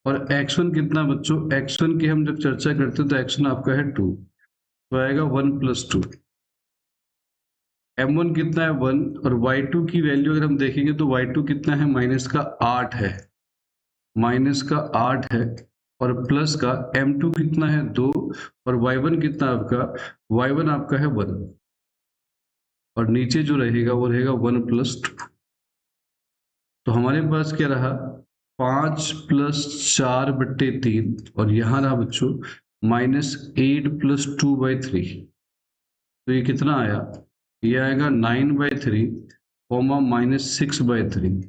और x1 कितना बच्चों, x1 की हम जब चर्चा करते हैं तो x1 आपका है 2, तो आएगा 1 + 2। M1 कितना है 1 और y2 की वैल्यू अगर हम देखेंगे तो y2 कितना है -8 है, -8 है, और प्लस का M2 कितना है 2 और y1 कितना आपका, y1 आपका है 1, और नीचे जो रहेगा वो रहेगा 1 + 2। तो हमारे पास क्या रहा 5 + 4/3 और यहाँ रहा बच्चों -8 + 2/3। तो ये कितना आया, ये आएगा 9/3 -6/3।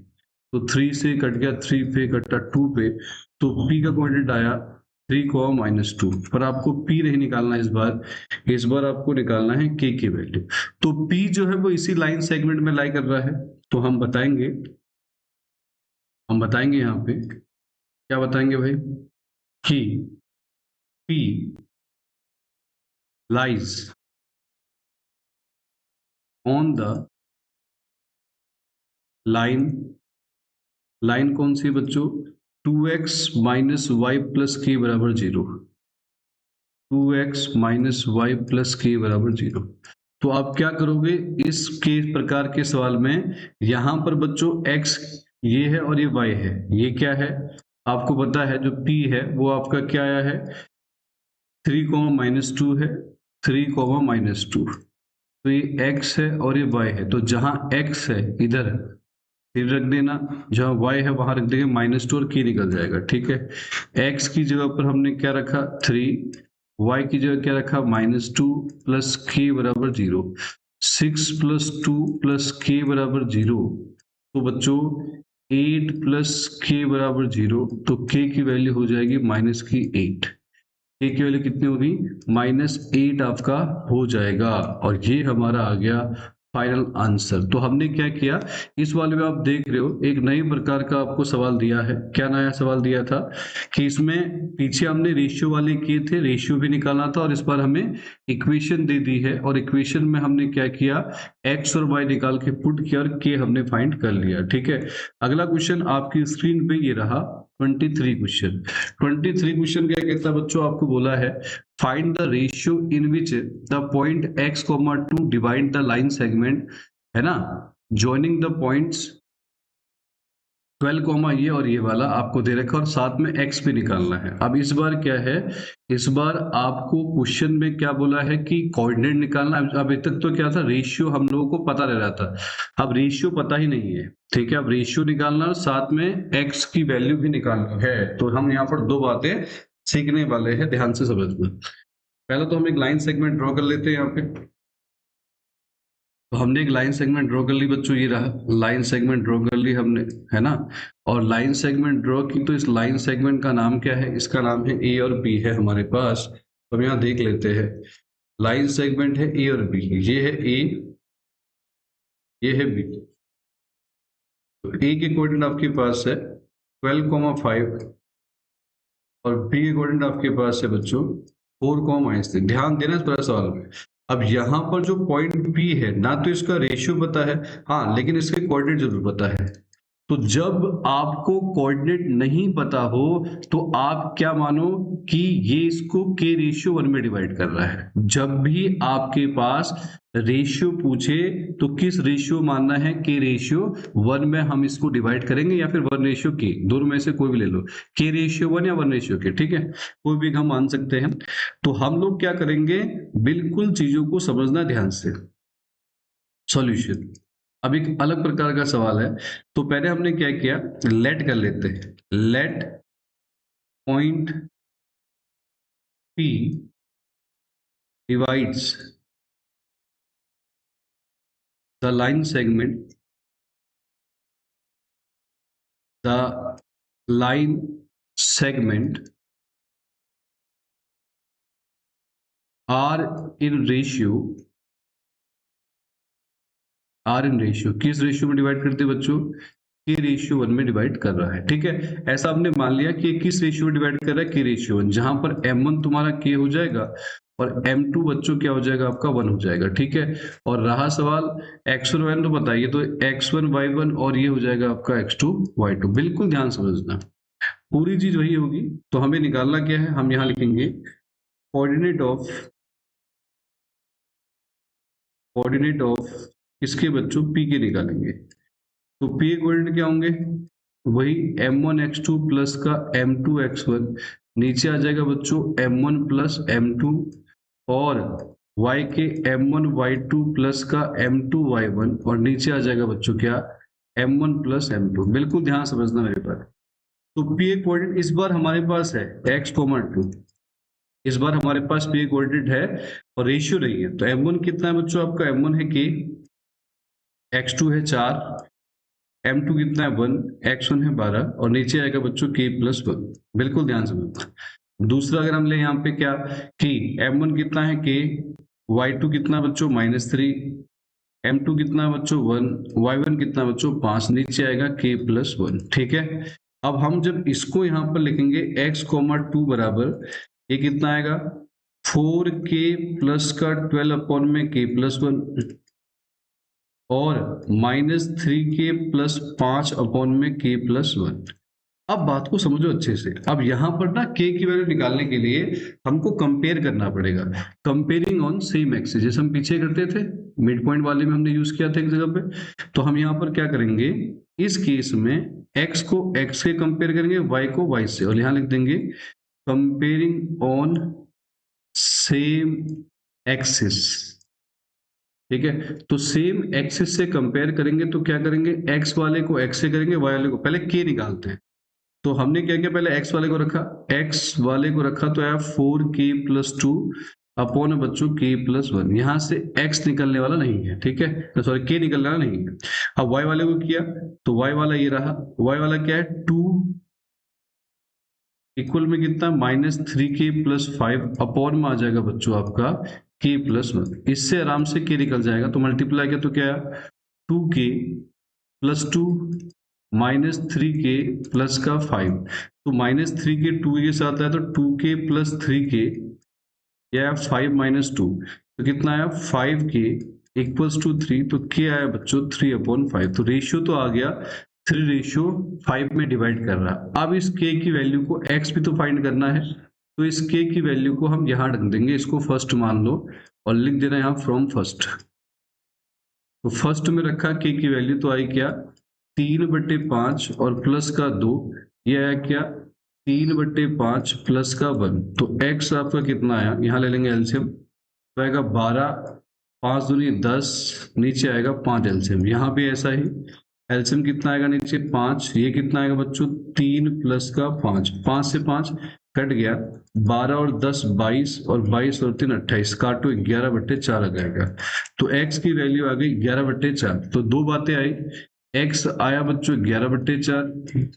तो 3 से कट गया, 3 पे कटा 2 पे, तो P का कोऑर्डिनेट आया 3, -2। पर आपको P नहीं निकालना इस बार आपको निकालना है K की वैल्यू। तो P जो है वो इसी लाइन सेगमेंट में लाई कर रहा है। तो हम बताएंगे यहाँ पे क्या बताएंगे भाई, कि P lies on the line कौन सी बच्चों, 2x - y + k बराबर 0, 2x - y + k बराबर 0। तो आप क्या करोगे इस के प्रकार के सवाल में, यहां पर बच्चों x ये है और ये y है, ये क्या है आपको पता है, जो P है वो आपका क्या आया है 3, -2 है, 3, -2। तो ये x है और ये y है, तो जहां x है इधर फिर रख देना, जहां y है वहां रख देंगे -2 और k निकल जाएगा, ठीक है। x की जगह पर हमने क्या रखा 3 y की जगह क्या रखा -2 प्लस k बराबर 0, 6 प्लस 2 प्लस k बराबर 0, तो बच्चों 8 प्लस k बराबर 0, तो k की वैल्यू हो जाएगी -8। k की वैल्यू कितनी होगी -8 आपका हो जाएगा, और ये हमारा आ गया फाइनल आंसर। तो हमने क्या किया, इस वाले में आप देख रहे हो एक नए प्रकार का आपको सवाल दिया है। क्या नया सवाल दिया था कि इसमें पीछे हमने रेशियो वाले किए थे, रेशियो भी निकालना था, और इस बार हमें इक्वेशन दे दी है, और इक्वेशन में हमने क्या किया, x और y निकाल के पुट किया और k हमने फाइंड कर लिया। ठीक है, अगला क्वेश्चन आपकी स्क्रीन पे ये रहा 23 क्वेश्चन। 23 क्वेश्चन क्या कहता है बच्चों, आपको बोला है find the ratio in which the point x, 2 divide the line segment, है ना, जॉइनिंग द पॉइंट्स 12, ये और ये वाला आपको दे रखा, और साथ में x भी निकालना है। अब इस बार क्या है, इस बार आपको क्वेश्चन में क्या बोला है कि कोऑर्डिनेट निकालना। अभी तक तो क्या था, रेशियो हम लोगों को पता रह रहा था, अब रेशियो पता ही नहीं है। ठीक है, अब रेशियो निकालना और साथ में x की वैल्यू भी निकालनी है। तो हम यहाँ पर दो बातें सीखने वाले हैं, ध्यान से समझना। पहले तो हम एक लाइन सेगमेंट ड्रॉ कर लेते हैं यहाँ पे। तो हमने एक लाइन सेगमेंट ड्रॉ कर ली बच्चों, ये रहा लाइन सेगमेंट ड्रॉ कर ली हमने, है ना। और लाइन सेगमेंट ड्रॉ की, तो इस लाइन सेगमेंट का नाम क्या है, इसका नाम है ए और बी है हमारे पास। तो हम यहाँ देख लेते हैं, लाइन सेगमेंट है ए और बी, ये है ए, ये है बी। तो ए के कोऑर्डिनेट आपके पास है 12,5, और बी के कोऑर्डिनेट आपके पास है बच्चों 4,3। ध्यान देना थोड़ा सवाल में। अब यहाँ पर जो पॉइंट P है ना, तो इसका रेशियो पता है, हाँ, लेकिन इसके कोऑर्डिनेट जरूर पता है। तो जब आपको कोऑर्डिनेट नहीं पता हो, तो आप क्या मानो कि ये इसको k रेशियो 1 में डिवाइड कर रहा है। जब भी आपके पास रेशियो पूछे, तो किस रेशियो मानना है, k रेशियो 1 में हम इसको डिवाइड करेंगे, या फिर 1 रेशियो k, दोनों में से कोई भी ले लो, k रेशियो 1 या 1 रेशियो k, ठीक है, कोई भी हम मान सकते हैं। तो हम लोग क्या करेंगे, बिल्कुल चीजों को समझना ध्यान से। सॉल्यूशन, अब एक अलग प्रकार का सवाल है। तो पहले हमने क्या किया, लेट कर लेते हैं, let point P divides the line segment, the line segment are in ratio, are in ratio, किस रेशियो में डिवाइड करते हैं बच्चों, के रेशियो 1 में डिवाइड कर रहा है। ठीक है, ऐसा हमने मान लिया कि किस रेशियो में डिवाइड कर रहा है, के रेशियो 1, जहां पर m1 तुम्हारा k हो जाएगा और m2 बच्चों क्या हो जाएगा, आपका 1 हो जाएगा। ठीक है, और रहा सवाल x1 y1, तो बताइए, तो x1 y1 और ये हो जाएगा आपका x2 y2। बिल्कुल ध्यान समझना, पूरी चीज वही होगी। तो हमें निकालना क्या है, हम यहाँ लिखेंगे कोऑर्डिनेट ऑफ किसके बच्चों, p के निकालेंगे। तो p के कोऑर्डिनेट क्या होंगे, वही m1 x2 प्लस का m2 x1, नीचे आ जाएगा बच्चों m1 प्लस m2, और y के m1 y2 प्लस का m2 y1, और नीचे आ जाएगा बच्चों क्या, m1 प्लस m2। बिल्कुल ध्यान समझना मेरे पास। तो p एक कोऑर्डिनेट इस बार हमारे पास है x, 2, इस बार हमारे पास p एक कोऑर्डिनेट है और रेशियो नहीं है। तो m1 कितना है बच्चों, आपका m1 है k, x2 है 4, m2 कितना है 1, x1 है 12, और नीचे आएगा बच्चों k प्लस 1। बिल्कुल ध्यान समझना। दूसरा अगर हम ले यहाँ पे क्या, कि m1 कितना है k, y2 कितना बच्चों -3, m2 कितना बच्चों 1, y1 कितना बच्चों 5, नीचे आएगा k प्लस 1। ठीक है, अब हम जब इसको यहाँ पर लिखेंगे x, 2 बराबर, ये कितना आएगा 4k प्लस का 12 अपॉन में k प्लस 1, और -3k प्लस 5 अपॉन में k प्लस 1। अब बात को समझो अच्छे से। अब यहां पर ना k की वैल्यू निकालने के लिए हमको कंपेयर करना पड़ेगा, कंपेयरिंग ऑन सेम एक्सिस, जैसे हम पीछे करते थे, मिड पॉइंट वाले में हमने यूज किया था एक जगह पे। तो हम यहाँ पर क्या करेंगे, इस केस में x को x से कंपेयर करेंगे, y को y से, और यहाँ लिख देंगे कंपेयरिंग ऑन सेम एक्सिस। ठीक है, तो सेम एक्सिस से कंपेयर करेंगे, तो क्या करेंगे, x वाले को x से करेंगे, y वाले को, पहले k निकालते हैं। तो हमने क्या किया, पहले x वाले को रखा, x वाले को रखा तो आया 4k+2 अपॉन बच्चों k+1। यहां से x निकलने वाला नहीं है, ठीक है, सॉरी k निकलने वाला नहीं है। अब y वाले को किया तो y वाला ये रहा, y वाला क्या है 2 इक्वल में कितना -3k+5 अपॉन में आ जाएगा बच्चों आपका k+1। इससे आराम से k निकल जाएगा, तो मल्टीप्लाई किया तो क्या है 2k+2 -3k प्लस का 5, तो -3k 2 के साथ आया तो 2k+3k, यह 5 - 2 तो कितना आया 5k इक्वल्स टू 3, तो k आया बच्चों 3/5। तो रेशियो तो आ गया 3:5 में डिवाइड कर रहा है। अब इस k की वैल्यू को x भी तो फाइंड करना है, तो इस k की वैल्यू को हम यहां रख देंगे, इसको फर्स्ट मान लो और लिख देना यहां फ्रॉम फर्स्ट। तो फर्स्ट में रखा k की वैल्यू तो आई क्या 3/5 और प्लस का 2, यह आया क्या 3/5 प्लस का 1। तो x आपका कितना आया, यहां ले लेंगे एलसीएम, तो आएगा 12, 5 दूनी 10, नीचे आएगा 5 एलसीएम। यहाँ भी ऐसा ही एलसीएम कितना आएगा नीचे 5, ये कितना आएगा बच्चों 3 प्लस का 5, 5 से 5 कट गया, 12 और 10 22 और 22 और 3 28, काटो 11/4 आ जाएगा। तो x की वैल्यू आ गई 11/4। तो दो बातें आई, x आया बच्चों 11/4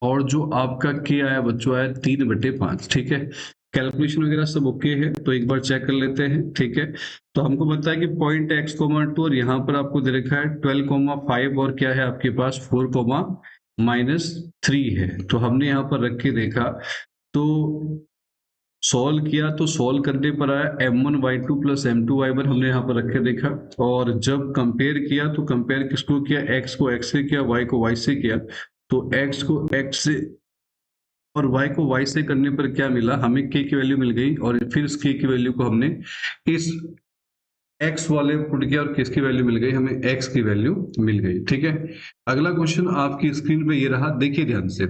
और जो आपका k आया बच्चों आया 3/5, ठीक है। कैलकुलेशन वगैरह सब ओके है, तो एक बार चेक कर लेते हैं, ठीक है। तो हमको पता है कि पॉइंट x,2 और यहाँ पर आपको दे रखा है 12,5 और क्या है आपके पास 4,-3 है। तो हमने यहाँ पर रख के देखा, तो सॉल्व किया, तो सॉल्व करने पर आया m1y2 + m2y1 हमने यहाँ पर रख के देखा। और जब कंपेयर किया तो कंपेयर किसको किया, x को x से किया, y को y से किया। तो x को x से और y को y से करने पर क्या मिला, हमें k की वैल्यू मिल गई, और फिर इस k की वैल्यू को हमने इस x वाले पुट किया और किसकी वैल्यू मिल गई, हमें x की वैल्यू मिल गई, ठीक है। अगला क्वेश्चन आपकी स्क्रीन पे ये रहा, देखिए ध्यान से।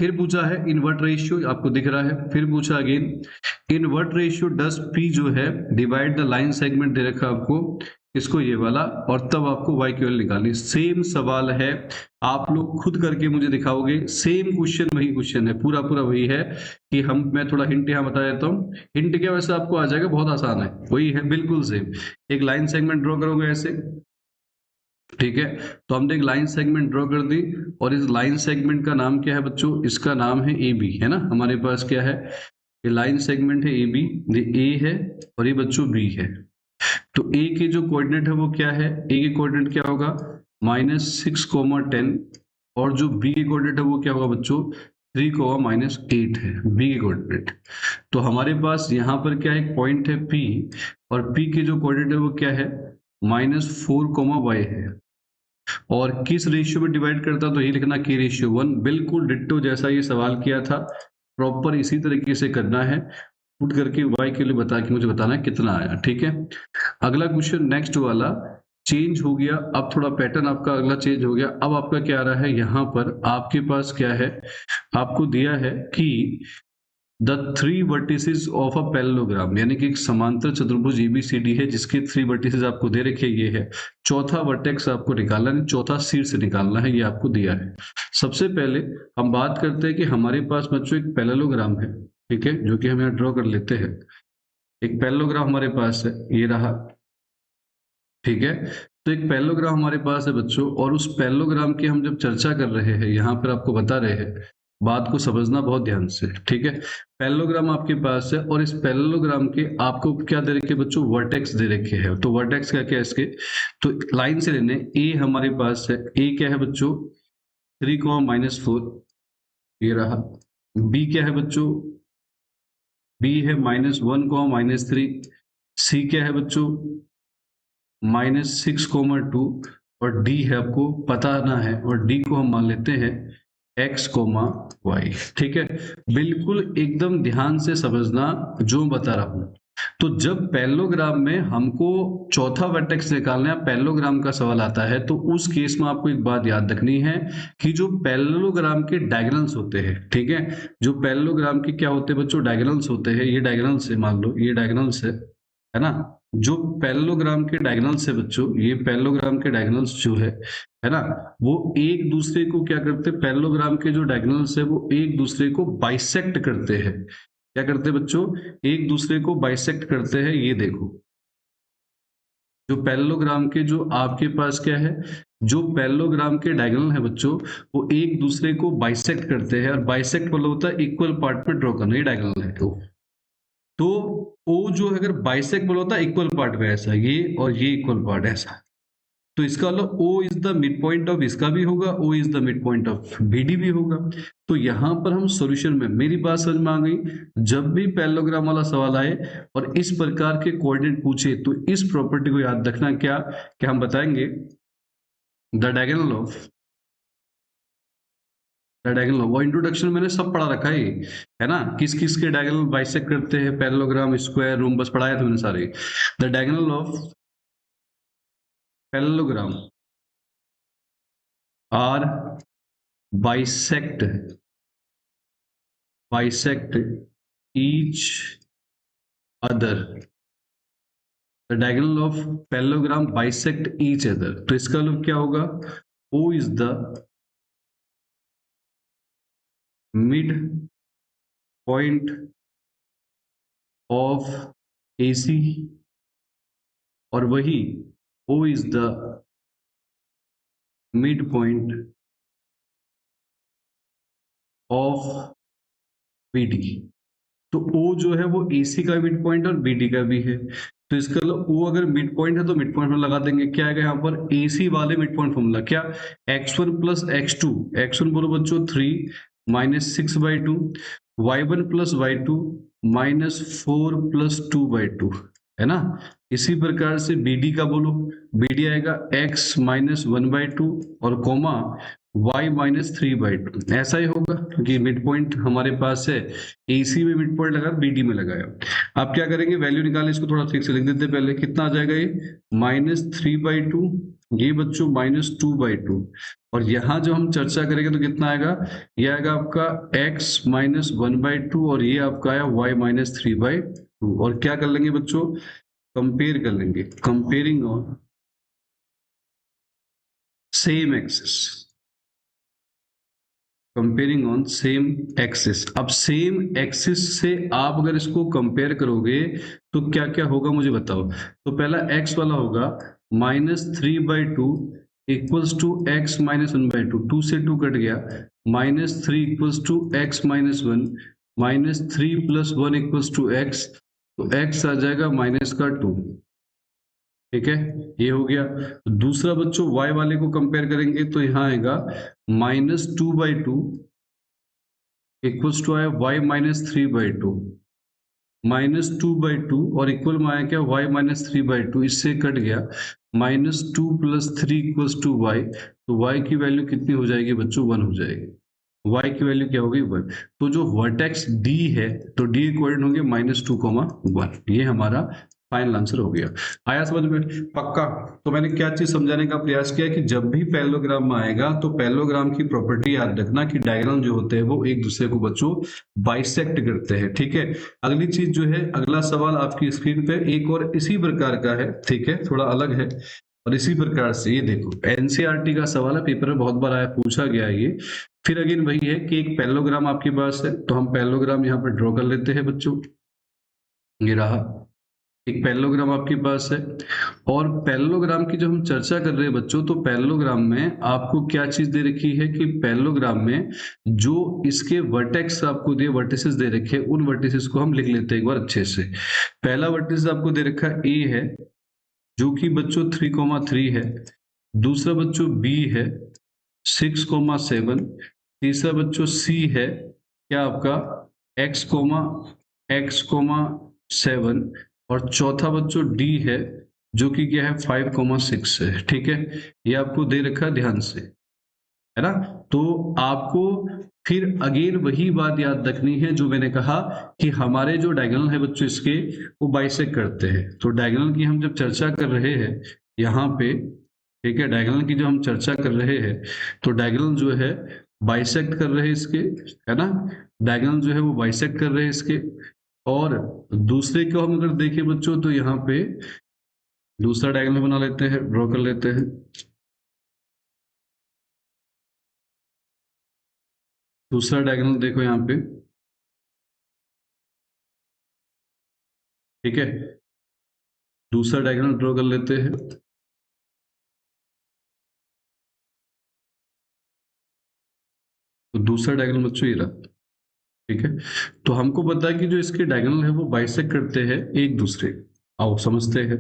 फिर पूछा है इनवर्ट रेशियो, आपको दिख रहा है, फिर पूछा अगेन इनवर्ट रेशियो डस p जो है डिवाइड द लाइन सेगमेंट दे रखा आपको, इसको ये वाला, और तब आपको y की वैल्यू निकालनी। सेम सवाल है, आप लोग खुद करके मुझे दिखाओगे, सेम क्वेश्चन वही क्वेश्चन है, पूरा पूरा वही है कि मैं थोड़ा हिंट यहाँ बता देता हूँ। हिंट क्या वैसे आपको आ जाएगा, बहुत आसान है, वही है बिल्कुल सेम। एक लाइन सेगमेंट ड्रॉ करोगे ऐसे, ठीक है। तो हमने एक लाइन सेगमेंट ड्रॉ कर दी, और इस लाइन सेगमेंट का नाम क्या है बच्चों, इसका नाम है ए बी, है ना। हमारे पास क्या है, ये लाइन सेगमेंट है ए बी, ये ए है और ये बच्चों बी है। तो ए के जो कोऑर्डिनेट है वो क्या है, ए के कोऑर्डिनेट क्या होगा -6,10, और जो बी के कोऑर्डिनेट है वो क्या होगा बच्चों 3,-8 है बी के कोऑर्डिनेट। तो हमारे पास यहाँ पर क्या है, एक पॉइंट है P, और P के जो कोऑर्डिनेट है वो क्या है -4,y है। और किस रेशियो में डिवाइड करता, तो ये लिखना k/1, बिल्कुल डिट्टो जैसा ये सवाल किया था, प्रॉपर इसी तरीके से करना है, पुट करके y के लिए बता के मुझे बताना है कितना आया, ठीक है। अगला क्वेश्चन नेक्स्ट वाला चेंज हो गया, अब थोड़ा पैटर्न आपका अगला चेंज हो गया। अब आपका क्या आ रहा है, यहाँ पर आपके पास क्या है, आपको दिया है कि the 3 vertices of a parallelogram, यानी कि एक समांतर चतुर्भुज ABCD है जिसके 3 वर्टिसेस आपको दे रखे, ये है। चौथा वर्टेक्स आपको निकालना है, चौथा शीर्ष निकालना है, ये आपको दिया है। सबसे पहले हम बात करते हैं कि हमारे पास बच्चों एक पैरेललोग्राम है, ठीक है, जो कि हम यहाँ ड्रॉ कर लेते हैं। एक पैरेललोग्राम हमारे पास है, ये रहा, ठीक है। तो एक पैरेललोग्राम हमारे पास है बच्चों, और उस पैरेललोग्राम की हम जब चर्चा कर रहे हैं, यहाँ पर आपको बता रहे हैं, बात को समझना बहुत ध्यान से, ठीक है। पैरेललोग्राम आपके पास है, और इस पैरेललोग्राम के आपको क्या दे रखे बच्चों, वर्टेक्स दे रखे हैं। तो वर्टेक्स क्या क्या है इसके, तो लाइन से लेने, ए हमारे पास है, ए क्या है बच्चों 3,-4, ये रहा। बी क्या है बच्चों, बी है -1,-3। सी क्या है बच्चों -6,2, और डी है आपको बताना है, और डी को हम मान लेते हैं x, y, ठीक है। बिल्कुल एकदम ध्यान से समझना जो बता रहा हूं। तो जब पैरेललोग्राम में हमको चौथा वर्टेक्स निकालना है, पैरेललोग्राम का सवाल आता है, तो उस केस में आपको एक बात याद रखनी है कि जो पैरेललोग्राम के डायगोनल्स होते हैं, ठीक है, जो पैरेललोग्राम के क्या होते हैं बच्चों, डायगोनल्स होते हैं। ये डायगोनल्स है, मान लो ये डायगोनल्स है, है ना। जो पैरेललोग्राम के डायगोनल्स है बच्चों, ये पैरेललोग्राम के डायगोनल्स जो है ना, वो एक दूसरे को क्या करते हैं, पैरेललोग्राम के जो डायगोनल्स है वो एक दूसरे को बाइसेक्ट करते हैं। क्या करते हैं बच्चों, एक दूसरे को बाइसेक्ट करते हैं। ये देखो, जो पैरेललोग्राम के जो आपके पास क्या है, जो पैरेललोग्राम के डायगोनल है बच्चों, वो एक दूसरे को बाइसेक्ट करते हैं, और बाइसेक्ट मतलब होता है इक्वल पार्ट में ड्रॉ करना, ये डायगोनल है। तो ओ जो है, अगर बाइसेक्ट बोला होता है इक्वल पार्ट में ऐसा, ये और ये इक्वल पार्ट ऐसा, तो इसका मतलब O is the mid point of इसका भी होगा, O is the mid point of BD भी होगा। तो यहां पर हम सॉल्यूशन में, मेरी बात समझ में आ गई, जब भी पैरेललोग्राम वाला सवाल आए और इस प्रकार के कोऑर्डिनेट पूछे तो इस प्रॉपर्टी को याद रखना, क्या हम बताएंगे, द डायगोनल ऑफ, डायगोनल वो इंट्रोडक्शन मैंने सब पढ़ा रखा है ना, किस किस के डायगोनल बाइसेक्ट करते हैं, पैरेललोग्राम, स्क्वायर, रोम्बस पढ़ाया था मैंने सारे। The diagonal of parallelogram are bisect each other, the diagonal of parallelogram bisect each other। तो इसका मतलब क्या होगा, O is the mid point of AC, और वही O is the mid point of BD। तो O जो है वो AC का मिड पॉइंट और BD का भी है। तो इसका मतलब O अगर मिड पॉइंट है तो मिड पॉइंट में लगा देंगे, क्या आएगा यहाँ पर, AC वाले मिड पॉइंट फॉर्मूला, क्या, x1 प्लस x2, x1 बोलो बच्चों 3 minus 6/2, y1 plus y2 minus 4 plus 2/2, है ना। इसी प्रकार से BD का बोलो, BD आएगा x माइनस 1/2 और कोमा y माइनस 3/2, ऐसा ही होगा क्योंकि मिड पॉइंट हमारे पास है, AC में मिड पॉइंट लगा, BD में लगाया। आप क्या करेंगे, वैल्यू निकालें, इसको थोड़ा ठीक से लिख देते पहले, कितना आ जाएगा ये, माइनस 3/2, ये बच्चों माइनस 2/2, और यहाँ जो हम चर्चा करेंगे तो कितना आएगा, ये आएगा आपका x माइनस 1/2 और ये आपका आया y माइनस 3/2। और क्या कर लेंगे बच्चों, कंपेयर कर लेंगे, comparing on same axis, comparing on same axis. अब सेम एक्सिस से आप अगर इसको कंपेयर करोगे तो क्या क्या होगा मुझे बताओ। तो पहला x वाला होगा minus 3/2 equals to x minus 1/2, 2 से 2 कट गया, minus 3 equals to x minus 1, minus 3 plus 1 equals to x, तो x आ जाएगा माइनस का 2। ठीक है, ये हो गया। दूसरा बच्चों y वाले को कंपेयर करेंगे तो यहाँ आएगा माइनस 2/2 इक्वल्स टू आया y माइनस 3/2, माइनस 2/2 और इक्वल में आया क्या, y माइनस 3/2, इससे कट गया, minus 2 plus 3 equals to y, तो y की वैल्यू कितनी हो जाएगी बच्चों, 1 हो जाएगी। y की वैल्यू क्या होगी, 1। तो जो वर्टेक्स d है, तो d इक्वल होंगे माइनस 2,1, ये हमारा फाइनल आंसर हो गया। आया समझ में, पक्का। तो मैंने क्या चीज समझाने का प्रयास किया कि जब भी पैरेललोग्राम में आएगा तो पैरेललोग्राम की प्रॉपर्टी याद रखना कि डायगोनल जो होते हैं वो एक दूसरे को बच्चों बाइसेक्ट करते हैं। ठीक है, अगली चीज जो है, अगला सवाल आपकी स्क्रीन पे एक और इसी प्रकार का है, ठीक है, थोड़ा अलग है, और इसी प्रकार से ये देखो एनसीईआरटी का सवाल है, पेपर में बहुत बार आया, पूछा गया है ये। फिर अगेन वही है कि एक पैरेललोग्राम आपके पास है, तो हम पैरेललोग्राम यहाँ पर ड्रॉ कर लेते हैं बच्चों। ये रहा एक पैरेललोग्राम आपके पास है, और पैरेललोग्राम की जो हम चर्चा कर रहे हैं बच्चों, तो पैरेललोग्राम में आपको क्या चीज दे रखी है कि पैरेललोग्राम में जो इसके वर्टेक्स आपको दे, वर्टिसेस दे रखे, उन वर्टिसेस को हम लिख लेते हैं एक बार अच्छे से। पहला वर्टिस आपको दे रखा ए है, जो कि बच्चों 3,3 है। दूसरा बच्चों बी है 6,7। तीसरा बच्चों सी है, क्या आपका x,7। और चौथा बच्चों डी है, जो कि क्या है 5,6 है। ठीक है, ये आपको दे रखा है, ध्यान से, है ना। तो आपको फिर अगेन वही बात याद रखनी है जो मैंने कहा कि हमारे जो डायगोनल है बच्चों इसके, वो बाइसेक्ट करते हैं। तो डायगोनल की हम जब चर्चा कर रहे हैं यहाँ पे, ठीक है, डायगोनल की जो हम चर्चा कर रहे हैं, तो डायगोनल जो है बाइसेक्ट कर रहे हैं इसके, है ना, डायगोनल जो है वो बाइसेक्ट कर रहे हैं इसके। और दूसरे को हम अगर देखें बच्चों तो यहाँ पे दूसरा डायगोनल बना लेते हैं, ड्रॉ कर लेते हैं। दूसरा डायगोनल देखो यहाँ पे, ठीक है, दूसरा डायगोनल ड्रॉ कर लेते हैं। तो दूसरा डायगोनल बच्चों ये रहा, ठीक है। तो हमको पता है कि जो इसके डायगोनल है वो बाइसेक्ट करते हैं एक दूसरे, आओ समझते हैं।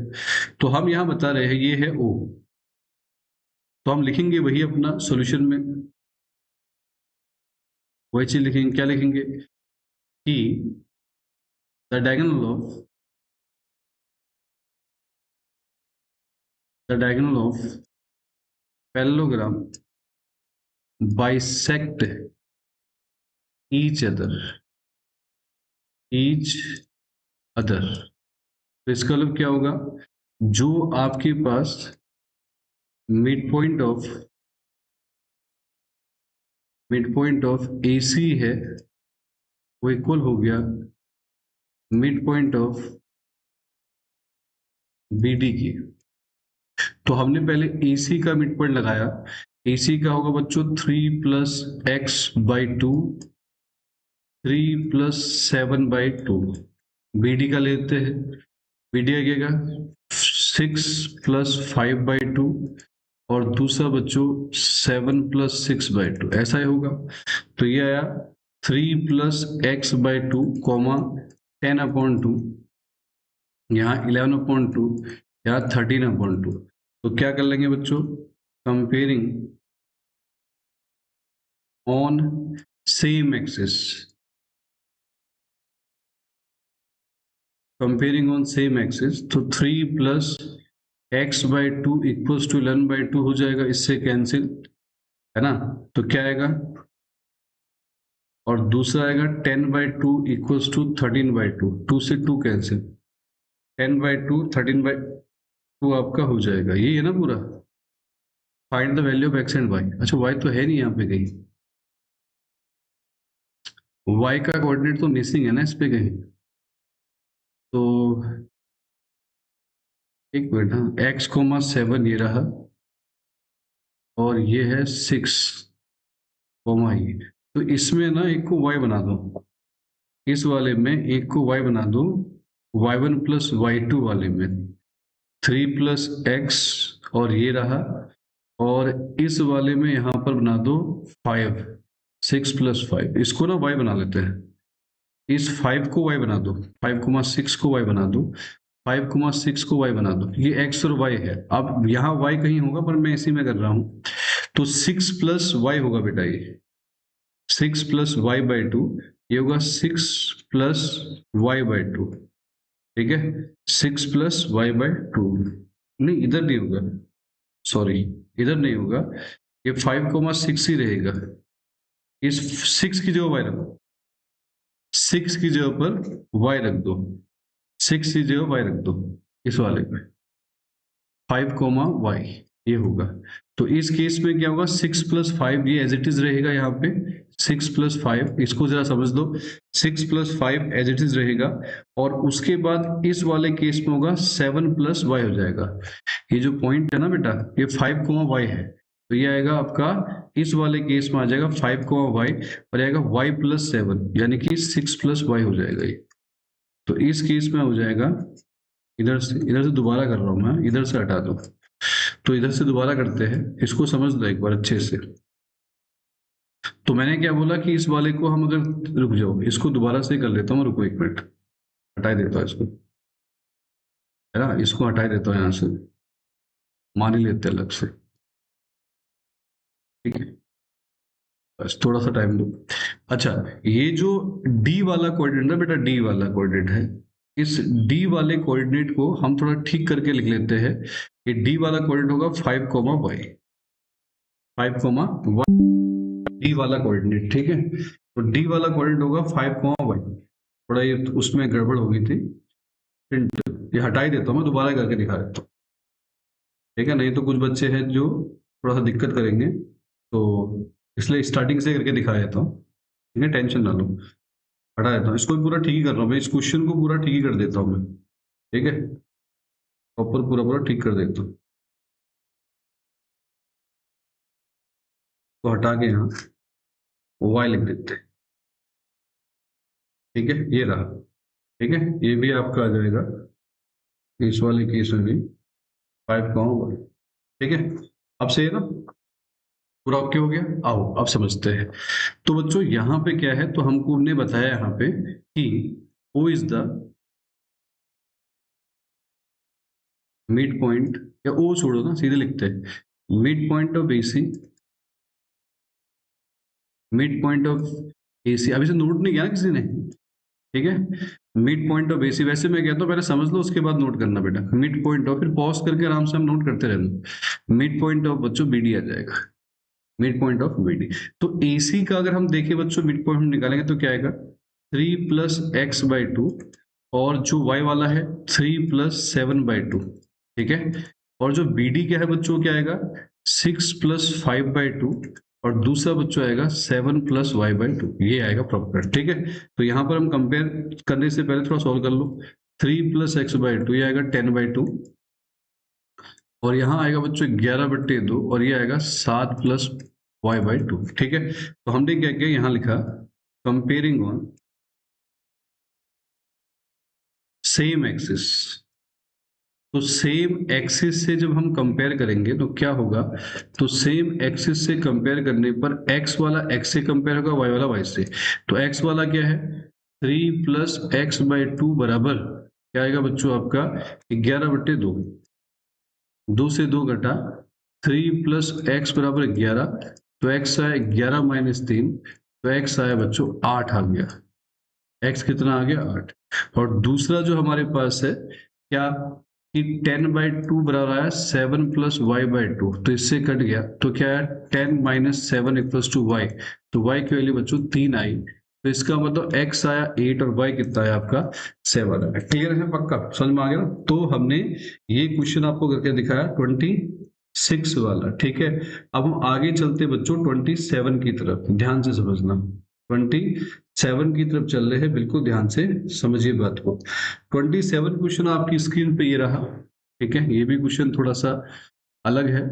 तो हम यहाँ बता रहे हैं ये है ओ, तो हम लिखेंगे वही अपना सॉल्यूशन में, वही चीज लिखेंगे। क्या लिखेंगे कि the diagonal of parallelogram bisect each other. तो इसका मतलब क्या होगा, जो आपके पास मिड पॉइंट ऑफ AC है वो इक्वल हो गया मिड पॉइंट ऑफ BD की। तो हमने पहले AC का मिड पॉइंट लगाया, AC का होगा बच्चों 3 + x/2, 3 + 7/2। BD का लेते हैं, BD आएगा 6 + 5/2 और दूसरा बच्चों 7 + 6/2, ऐसा ही होगा। तो ये आया 3 + x/2, 10/2, यहाँ 11/2, यहाँ 13/2। तो क्या कर लेंगे बच्चों, comparing on same axis, comparing on same axis, तो 3 + x/2 = 11/2 हो जाएगा, इससे कैंसिल, है ना। तो क्या आएगा, और दूसरा आएगा 10/2 = 13/2, 2 से 2 कैंसिल, 10/2 13/2 आपका हो जाएगा। यही है ना पूरा। Find the value of x and y। अच्छा y तो है नहीं यहाँ पे कहीं, y का कोऑर्डिनेट तो मिसिंग है ना इस पे कहीं। तो एक मिनट, हाँ, x, 7 ये रहा, और ये है 6, ये। तो इसमें ना एक को y बना दो, इस वाले में एक को y बना दो, y1 + y2 वाले में 3 + x, और ये रहा, और इस वाले में यहां पर बना दो 5, 6 + 5, इसको ना y बना लेते हैं। इस 5 को y बना दो, 5,6 को y बना दो, 5,6 को y बना दो। ये x और y है। अब यहाँ y कहीं होगा पर मैं इसी में कर रहा हूं। तो 6 + y होगा बेटा, ये 6 + y/2, ये होगा 6 + y/2, ठीक है। 6 + y/2, नहीं इधर नहीं होगा, सॉरी इधर नहीं होगा, ये 5,6 ही रहेगा। इस 6 की जगह y रखो, 6 की जगह पर y रख दो, 6 की जगह y रख दो, इस वाले में 5, y ये होगा। तो इस केस में क्या होगा, 6 + 5 ये एज इट इज रहेगा, यहाँ पे 6 + 5, इसको जरा समझ दो, 6 + 5 एज इट इज रहेगा। और उसके बाद इस वाले केस में होगा 7 + y हो जाएगा। ये जो पॉइंट है ना बेटा, ये 5, y है, तो ये आएगा आपका, इस वाले केस में आ जाएगा 5, y, और आएगा y + 7, यानी कि 6 + y हो जाएगा ये। तो इस केस में हो जाएगा, इधर से दोबारा कर रहा हूं मैं, इधर से हटा दो। तो इधर से दोबारा करते हैं, इसको समझ लो एक बार अच्छे से। तो मैंने क्या बोला कि इस वाले को हम अगर, रुक जाओ इसको दोबारा से कर लेता हूँ, रुको एक मिनट, हटा देता हूँ इसको, है ना, इसको हटा देता हूँ यहाँ से, मान ही लेते हैं अलग से, ठीक है। बस थोड़ा सा टाइम दो। अच्छा, ये जो डी वाला कोऑर्डिनेट है बेटा, डी वाला कोऑर्डिनेट है, इस डी वाले कोऑर्डिनेट को हम थोड़ा ठीक करके लिख लेते हैं। ये डी वाला कोऑर्डिनेट होगा 5, y, 5, डी वाला कोऑर्डिनेट, ठीक है। तो डी वाला कोऑर्डिनेट होगा 5, y। थोड़ा ये उसमें गड़बड़ हो गई थी, ये हटा ही देता हूँ मैं, दोबारा करके दिखा देता हूँ, ठीक है। नहीं तो कुछ बच्चे हैं जो थोड़ा सा दिक्कत करेंगे, तो इसलिए स्टार्टिंग से करके दिखा देता हूँ, ठीक है, टेंशन ना लो। हटा देता हूँ, इसको भी पूरा ठीक ही कर रहा हूँ मैं, इस क्वेश्चन को पूरा ठीक ही कर देता हूँ मैं, ठीक है, प्रॉपर पूरा पूरा ठीक कर देता हूँ। तो हटा के यहाँ y लिख देते हैं, ठीक है, ये रहा, ठीक है, ये भी आपका आ जाएगा इस वाले केस में भी 5 का होगा, ठीक है। अब सही है ना, पूरा ओके हो गया। आओ अब समझते हैं। तो बच्चों यहाँ पे क्या है, तो हमको ने बताया यहाँ पे कि O is the mid point, या O छोड़ो ना, सीधे लिखते हैं mid point of AC, mid point of AC। अभी से नोट नहीं किया ना किसी ने, ठीक है, मिड पॉइंट ऑफ AC। वैसे मैं कहता हूँ पहले समझ लो उसके बाद नोट करना बेटा, मिड पॉइंट ऑफ, फिर पॉज करके आराम से हम नोट करते रहना। मिड पॉइंट ऑफ बच्चों BD आ जाएगा, मिड पॉइंट ऑफ BD। तो AC का अगर हम देखें बच्चों मिड पॉइंट हम निकालेंगे तो क्या आएगा 3 प्लस एक्स बाई टू, और जो y वाला है 3 प्लस 7 बाई टू, ठीक है, और जो BD क्या है बच्चों क्या आएगा 6 प्लस 5 बाई टू, और दूसरा बच्चों आएगा 7 प्लस वाई बाई टू, ये आएगा प्रॉपर, ठीक है। तो यहाँ पर हम कंपेयर करने से पहले थोड़ा सॉल्व कर लो, 3 प्लस एक्स बाई टू ये आएगा 10 बाई टू, और यहाँ आएगा बच्चों 11/2, और ये आएगा 7 प्लस वाई बाई टू, ठीक है। तो हमने क्या किया यहाँ लिखा कंपेयरिंग ऑन सेम एक्सिस। तो सेम एक्सिस से जब हम कंपेयर करेंगे तो क्या होगा, तो सेम एक्सिस से कंपेयर करने पर x वाला x से कंपेयर होगा, y वाला y से। तो x वाला क्या है 3 प्लस एक्स बाई टू बराबर क्या आएगा बच्चों आपका 11/2, 2 से 2 घटा 3 प्लस एक्स बराबर 11, तो x आया 11 माइनस 3, तो x आया बच्चों 8 आ गया, x कितना आ गया 8। और दूसरा जो हमारे पास है क्या कि 10/2 बराबर आया 7 प्लस वाई बाई टू, तो इससे कट गया, तो क्या है 10 माइनस 7 इक्वल्स टू वाई, तो y की वैल्यू बच्चों 3 आई, तो इसका मतलब x आया 8 और y कितना है आपका 7 आया। क्लियर है, पक्का समझ में आ गया ना। तो हमने ये क्वेश्चन आपको करके दिखाया 26 वाला, ठीक है। अब हम आगे चलते बच्चों 27 की तरफ, ध्यान से समझना, 27 की तरफ चल रहे हैं, बिल्कुल ध्यान से समझिए बात को। 27 क्वेश्चन आपकी स्क्रीन पे ये रहा, ठीक है, ये भी क्वेश्चन थोड़ा सा अलग है।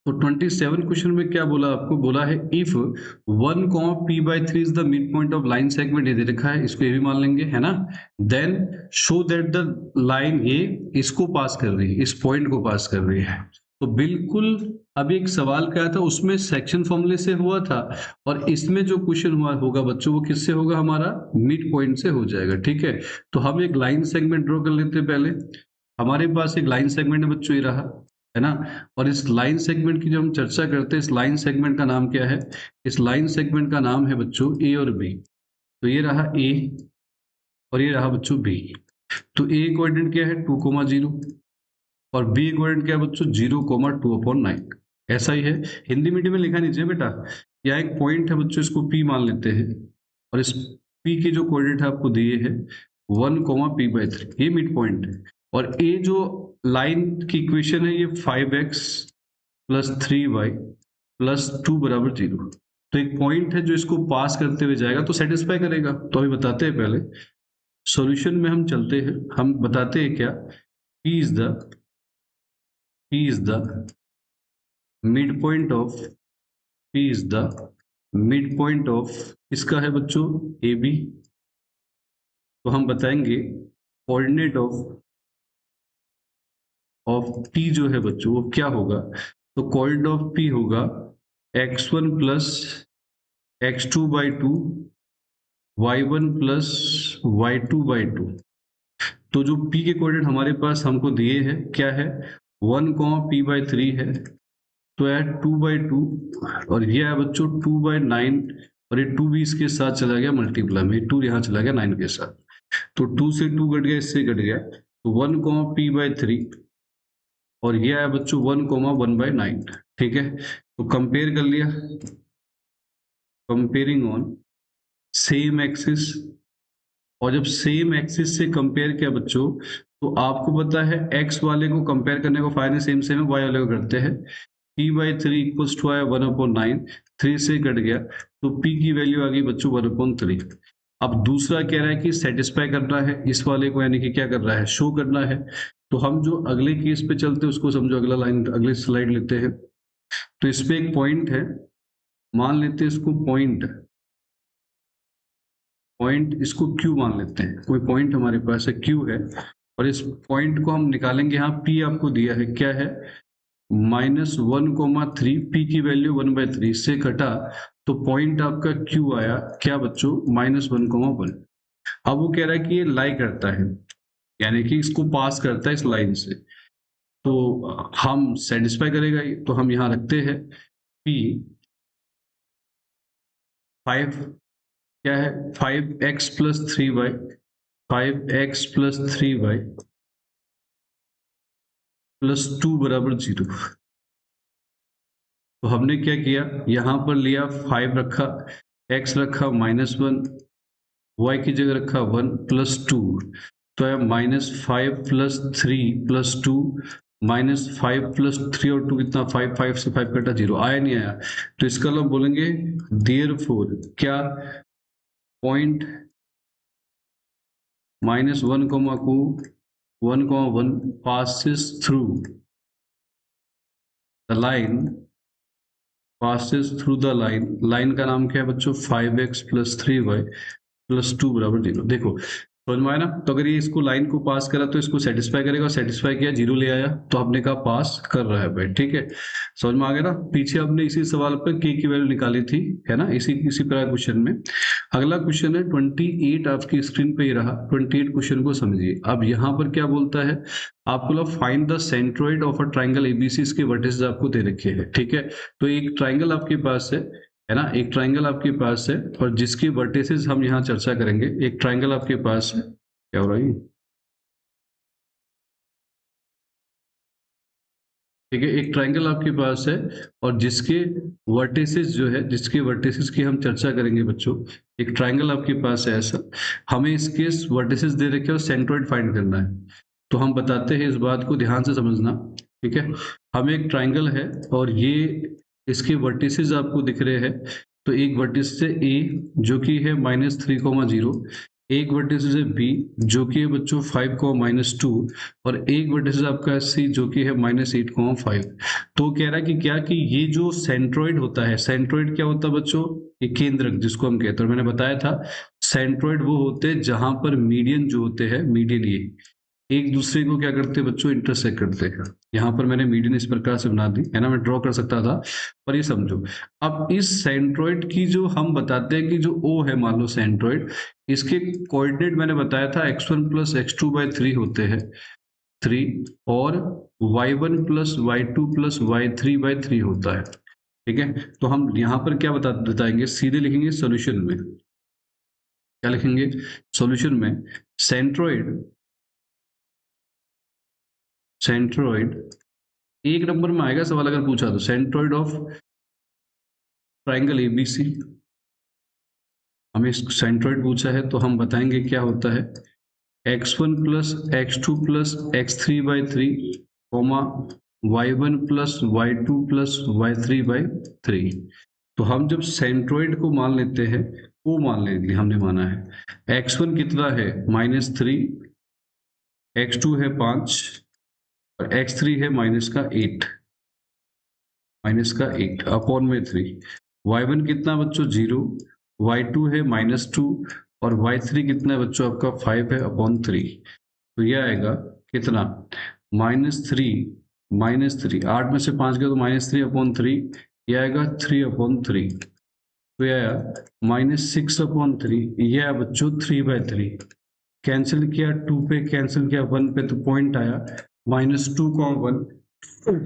तो 27 क्वेश्चन में क्या बोला आपको, बोला है if 1 p/3 is the mid point of line segment, ये दे रखा है, इसको ये भी मान लेंगे है ना, then show that the line ये इसको पास कर रही है, इस पॉइंट को पास कर रही है। तो बिल्कुल अभी एक सवाल क्या था उसमें सेक्शन फॉर्मूले से हुआ था, और इसमें जो क्वेश्चन हुआ होगा बच्चों वो किससे होगा, हमारा मिड पॉइंट से हो जाएगा, ठीक है। तो हम एक लाइन सेगमेंट ड्रॉ कर लेते हैं पहले। हमारे पास एक लाइन सेगमेंट है बच्चों, ये रहा है ना, और इस लाइन सेगमेंट की जो हम चर्चा करते हैं, इस लाइन सेगमेंट का नाम क्या है, इस लाइन सेगमेंट का नाम है बच्चों ए और बी। तो ये रहा ए और ये रहा बच्चों बी। तो ए कोऑर्डिनेट क्या है 2,0, और बी कोऑर्डिनेट क्या है बच्चों 0,2/9। ऐसा ही है, हिंदी मीडियम में लिखा नहीं चाहिए बेटा। यहाँ एक पॉइंट है बच्चों, इसको पी मान लेते हैं, और इस पी के जो कोऑर्डिनेट आपको दिए हैं 1,p/3, ये मिड पॉइंट है। और ए जो लाइन की इक्वेशन है ये 5x प्लस 3y प्लस 2 बराबर 0। तो एक पॉइंट है जो इसको पास करते हुए जाएगा तो सेटिस्फाई करेगा। तो अभी बताते हैं, पहले सॉल्यूशन में हम चलते हैं, हम बताते हैं क्या, P is the midpoint of P is the midpoint of इसका है बच्चों AB। तो हम बताएंगे कोऑर्डिनेट ऑफ P जो है बच्चों वो क्या होगा, तो कोऑर्डिनेट ऑफ P होगा x1 plus x2/2 y1 plus y2/2। तो जो P के कोऑर्डिनेट हमारे पास हमको दिए हैं क्या है 1,p/3 है, तो है 2/2, और ये है बच्चों 2/9, और ये 2 भी इसके साथ चला गया मल्टीप्लाई में, 2 यहाँ चला गया 9 के साथ, तो 2 से 2 कट गया, इससे कट गया, तो 1,p/3, और ये आया बच्चों 1,1/9, ठीक है। तो कंपेयर कर लिया, कंपेयरिंग ऑन सेम एक्सिस, और जब सेम एक्सिस से कंपेयर किया बच्चों तो आपको पता है x वाले को कंपेयर करने को फायदे सेम सेम है, y वाले को करते हैं, p/3 इक्वल्स टू आया 1/9, 3 से कट गया, तो P की वैल्यू आ गई बच्चों 1/3। अब दूसरा कह रहा है कि सेटिस्फाई करना है इस वाले को, यानी कि क्या कर रहा है, शो करना है। तो हम जो अगले केस पे चलते हैं उसको समझो, अगला लाइन अगले स्लाइड लेते हैं। तो इस पे एक पॉइंट है, मान लेते हैं इसको पॉइंट इसको Q मान लेते हैं। कोई पॉइंट हमारे पास है Q है, और इस पॉइंट को हम निकालेंगे। यहाँ P आपको दिया है, क्या है, -1,3। P की वैल्यू 1/3 से कटा तो पॉइंट आपका Q आया, क्या बच्चों, -1,1। अब वो कह रहा है कि ये लाई करता है, यानी कि इसको पास करता है इस लाइन से, तो हम सेटिस्फाई करेगा ये। तो हम यहाँ रखते हैं P 5, क्या है, 5x + 3y, 5x + 3y + 2 = 0। तो हमने क्या किया, यहां पर लिया 5 रखा, x रखा -1, y की जगह रखा 1 + 2, तो है -5 + 3 + 2, -5 + 3 और 2 कितना, 5, 5 से 5 कटा 0, आया नहीं आया। तो इसका हम बोलेंगे देयरफॉर, क्या, point -1, 2, 1, 1 passes through the line, line का नाम क्या है बच्चों, 5x + 3y + 2 = 0। देखो समझ में आया ना। तो अगर ये इसको लाइन को पास करा तो इसको सेटिस्फाई करेगा, सेटिस्फाई किया 0 ले आया, तो हमने कहा पास कर रहा है भाई, ठीक है। समझ में आ गया ना। पीछे हमने इसी सवाल पर k की वैल्यू निकाली थी, है ना, इसी तरह क्वेश्चन में। अगला क्वेश्चन है 28, आपकी स्क्रीन पे ही रहा। 28 क्वेश्चन को समझिए। अब यहाँ पर क्या बोलता है, आपको लो find the centroid of a triangle ABC, इसके वर्टिसेस आपको दे रखे हैं, ठीक है। तो एक ट्राइंगल आपके पास है ना, एक ट्राइंगल आपके पास है, और जिसकी वर्टिसेस हम यहाँ चर्चा करेंगे। एक ट्राइंगल आपके पास है, क्या हो रहा है, ठीक है, एक ट्राइंगल आपके पास है, और जिसके वर्टिसेस जो है, जिसके वर्टिसेस की हम चर्चा करेंगे बच्चों। एक ट्राइंगल आपके पास है ऐसा, हमें इसके वर्टिसेस दे रखे और सेंट्रोइड फाइंड करना है। तो हम बताते हैं, इस बात को ध्यान से समझना, ठीक है। हमें एक ट्राइंगल है, और ये इसके वर्टिसेस आपको दिख रहे हैं। तो एक वर्टिस से ए जो कि है -3,0, एक वर्टिस है बी जो कि है बच्चों 5, -2, और एक वर्टिस आपका है सी जो कि है -8,5। तो कह रहा है कि क्या, कि ये जो सेंट्रोइड होता है, सेंट्रोइड क्या होता है बच्चों, ये केंद्रक जिसको हम कहते हैं। मैंने बताया था सेंट्रोइड वो होते हैं जहां पर मीडियन जो होते हैं, मीडियन ये एक दूसरे को क्या करते हैं बच्चों, इंटरसेक्ट करते हैं। यहाँ पर मैंने मीडियन इस प्रकार से बना दी, है ना, मैं ड्रॉ कर सकता था, पर ये समझो। अब इस सेंट्रोइड की जो हम बताते हैं कि जो O है, मान लो सेंट्रोइड, इसके कोऑर्डिनेट मैंने बताया था x1 + x2/3 होते हैं 3, और y1 + y2 + y3/3 होता है, ठीक है। तो हम यहाँ पर क्या बताएंगे, सीधे लिखेंगे सोल्यूशन में, क्या लिखेंगे सोल्यूशन में, सेंट्रोइड सेंट्रोइड एक नंबर में आएगा सवाल अगर पूछा तो, सेंट्रोइड ऑफ ट्राइंगल एबीसी। हमें सेंट्रोइड पूछा है तो हम बताएंगे क्या होता है, x1 + x2 + x3/3, y1 + y2 + y3/3। तो हम जब सेंट्रोइड को मान लेते हैं, वो मान लेंगे, हमने माना है x1 कितना है -3, x2 है 5, और x3 है -8 अपॉन में 3। y1 कितना बच्चों 0, y2 है -2, और y3 कितना है बच्चों आपका 5 है अपॉन 3। तो यह आएगा कितना, -3, 8 में से 5 गया तो -3 अपॉन 3, यह आएगा 3 अपॉन 3। तो यह आया -6 अपॉन 3, यह आया बच्चों 3/3। कैंसिल किया 2 पे, कैंसिल किया 1 पे, तो पॉइंट आया -2,1।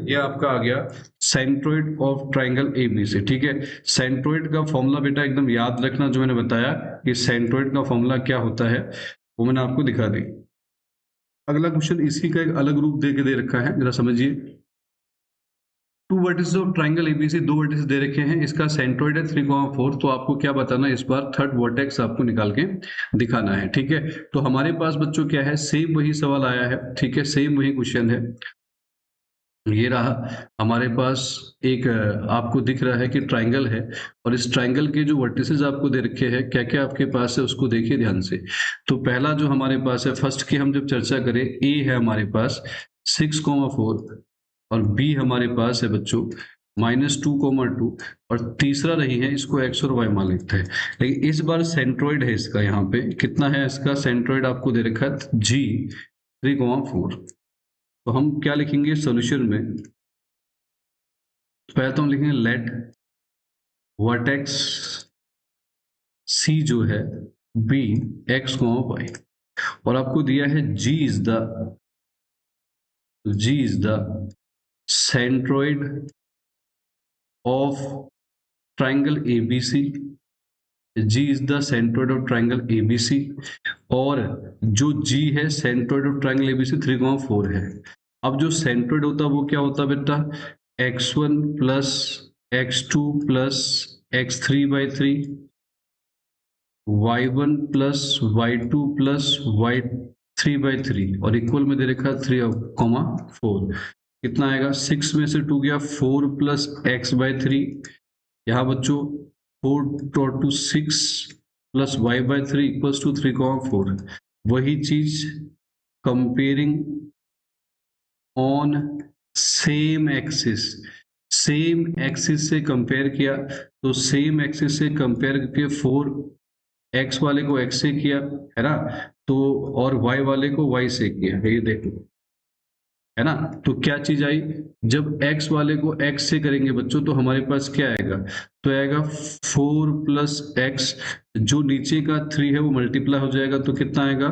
ये आपका आ गया सेंट्रोइड ऑफ ट्राइंगल एबीसी, ठीक है। सेंट्रोइड का फॉर्मूला बेटा एकदम याद रखना, जो मैंने बताया कि सेंट्रोइड का फॉर्मूला क्या होता है, वो मैंने आपको दिखा दी। अगला क्वेश्चन इसी का एक अलग रूप दे के दे रखा है, जरा समझिए। Two vertices of triangle ABC, दो वर्टिसेस दे रखे हैं, इसका सेंट्रोइड है 3,4। तो आपको क्या बताना है, इस बार थर्ड वर्टेक्स आपको निकाल के दिखाना है, ठीक है। तो हमारे पास बच्चों क्या है, सेम वही सवाल आया है, ठीक है, सेम वही क्वेश्चन है। ये रहा हमारे पास एक आपको दिख रहा है कि ट्राइंगल है और इस ट्राइंगल के जो वर्टिसेस आपको दे रखे हैं क्या क्या आपके पास है उसको देखिए ध्यान से। तो पहला जो हमारे पास है फर्स्ट की हम जब चर्चा करें ए है हमारे पास 6,4 और बी हमारे पास है बच्चों -2,2 और तीसरा नहीं है इसको एक्स और वाई मान लेते हैं। लेकिन इस बार सेंट्रोइड है इसका यहाँ पे कितना है इसका सेंट्रोइड आपको दे रखा है जी 3,4। तो हम क्या लिखेंगे सॉल्यूशन में पहले तो हम लिखेंगे लेट वर्टेक्स सी जो है बी एक्स वाई और आपको दिया है G is the centroid of triangle ABC. G is the centroid of triangle ABC और जो जी है सेंट्रोइड ऑफ ट्राइंगल एबीसी 3,4 है। अब जो सेंट्रोइड होता है वो क्या होता है बेटा x1 plus x2 plus x3/3 y1 plus y2 plus y3/3 और इक्वल में दे रखा है 3,4 कितना आएगा 6 में से 2 गया 4 प्लस x/3 यहाँ बच्चों 4 to 6 plus y/3 equals to 3,4 वही चीज कंपेयरिंग ऑन सेम एक्सिस से कंपेयर किया तो सेम एक्सिस से कंपेयर करके 4x वाले को x से किया है ना तो और y वाले को y से किया ये देखो है ना। तो क्या चीज आई जब x वाले को x से करेंगे बच्चों तो हमारे पास क्या आएगा तो आएगा 4 प्लस x जो नीचे का 3 है वो मल्टीप्लाई हो जाएगा तो कितना आएगा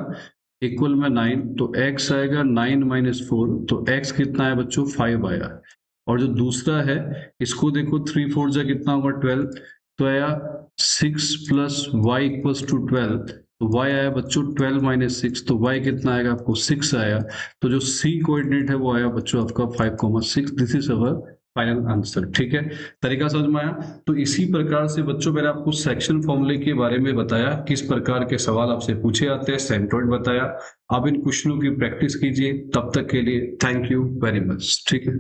इक्वल में 9 तो x आएगा 9 - 4 तो x कितना है बच्चों 5 आया। और जो दूसरा है इसको देखो 3 4 जा कितना होगा 12 तो आया 6 प्लस y इक्वल्स टू 12 तो y आया बच्चों 12 - 6 तो y कितना आएगा आपको 6 आया। तो जो c कोऑर्डिनेट है वो आया बच्चों आपका 5,6 this is our final answer. ठीक है तरीका समझ में आया। तो इसी प्रकार से बच्चों मैंने आपको सेक्शन फॉर्मूले के बारे में बताया किस प्रकार के सवाल आपसे पूछे जाते हैं सेंट्रोइड बताया। आप इन क्वेश्चनों की प्रैक्टिस कीजिए तब तक के लिए थैंक यू वेरी मच। ठीक है।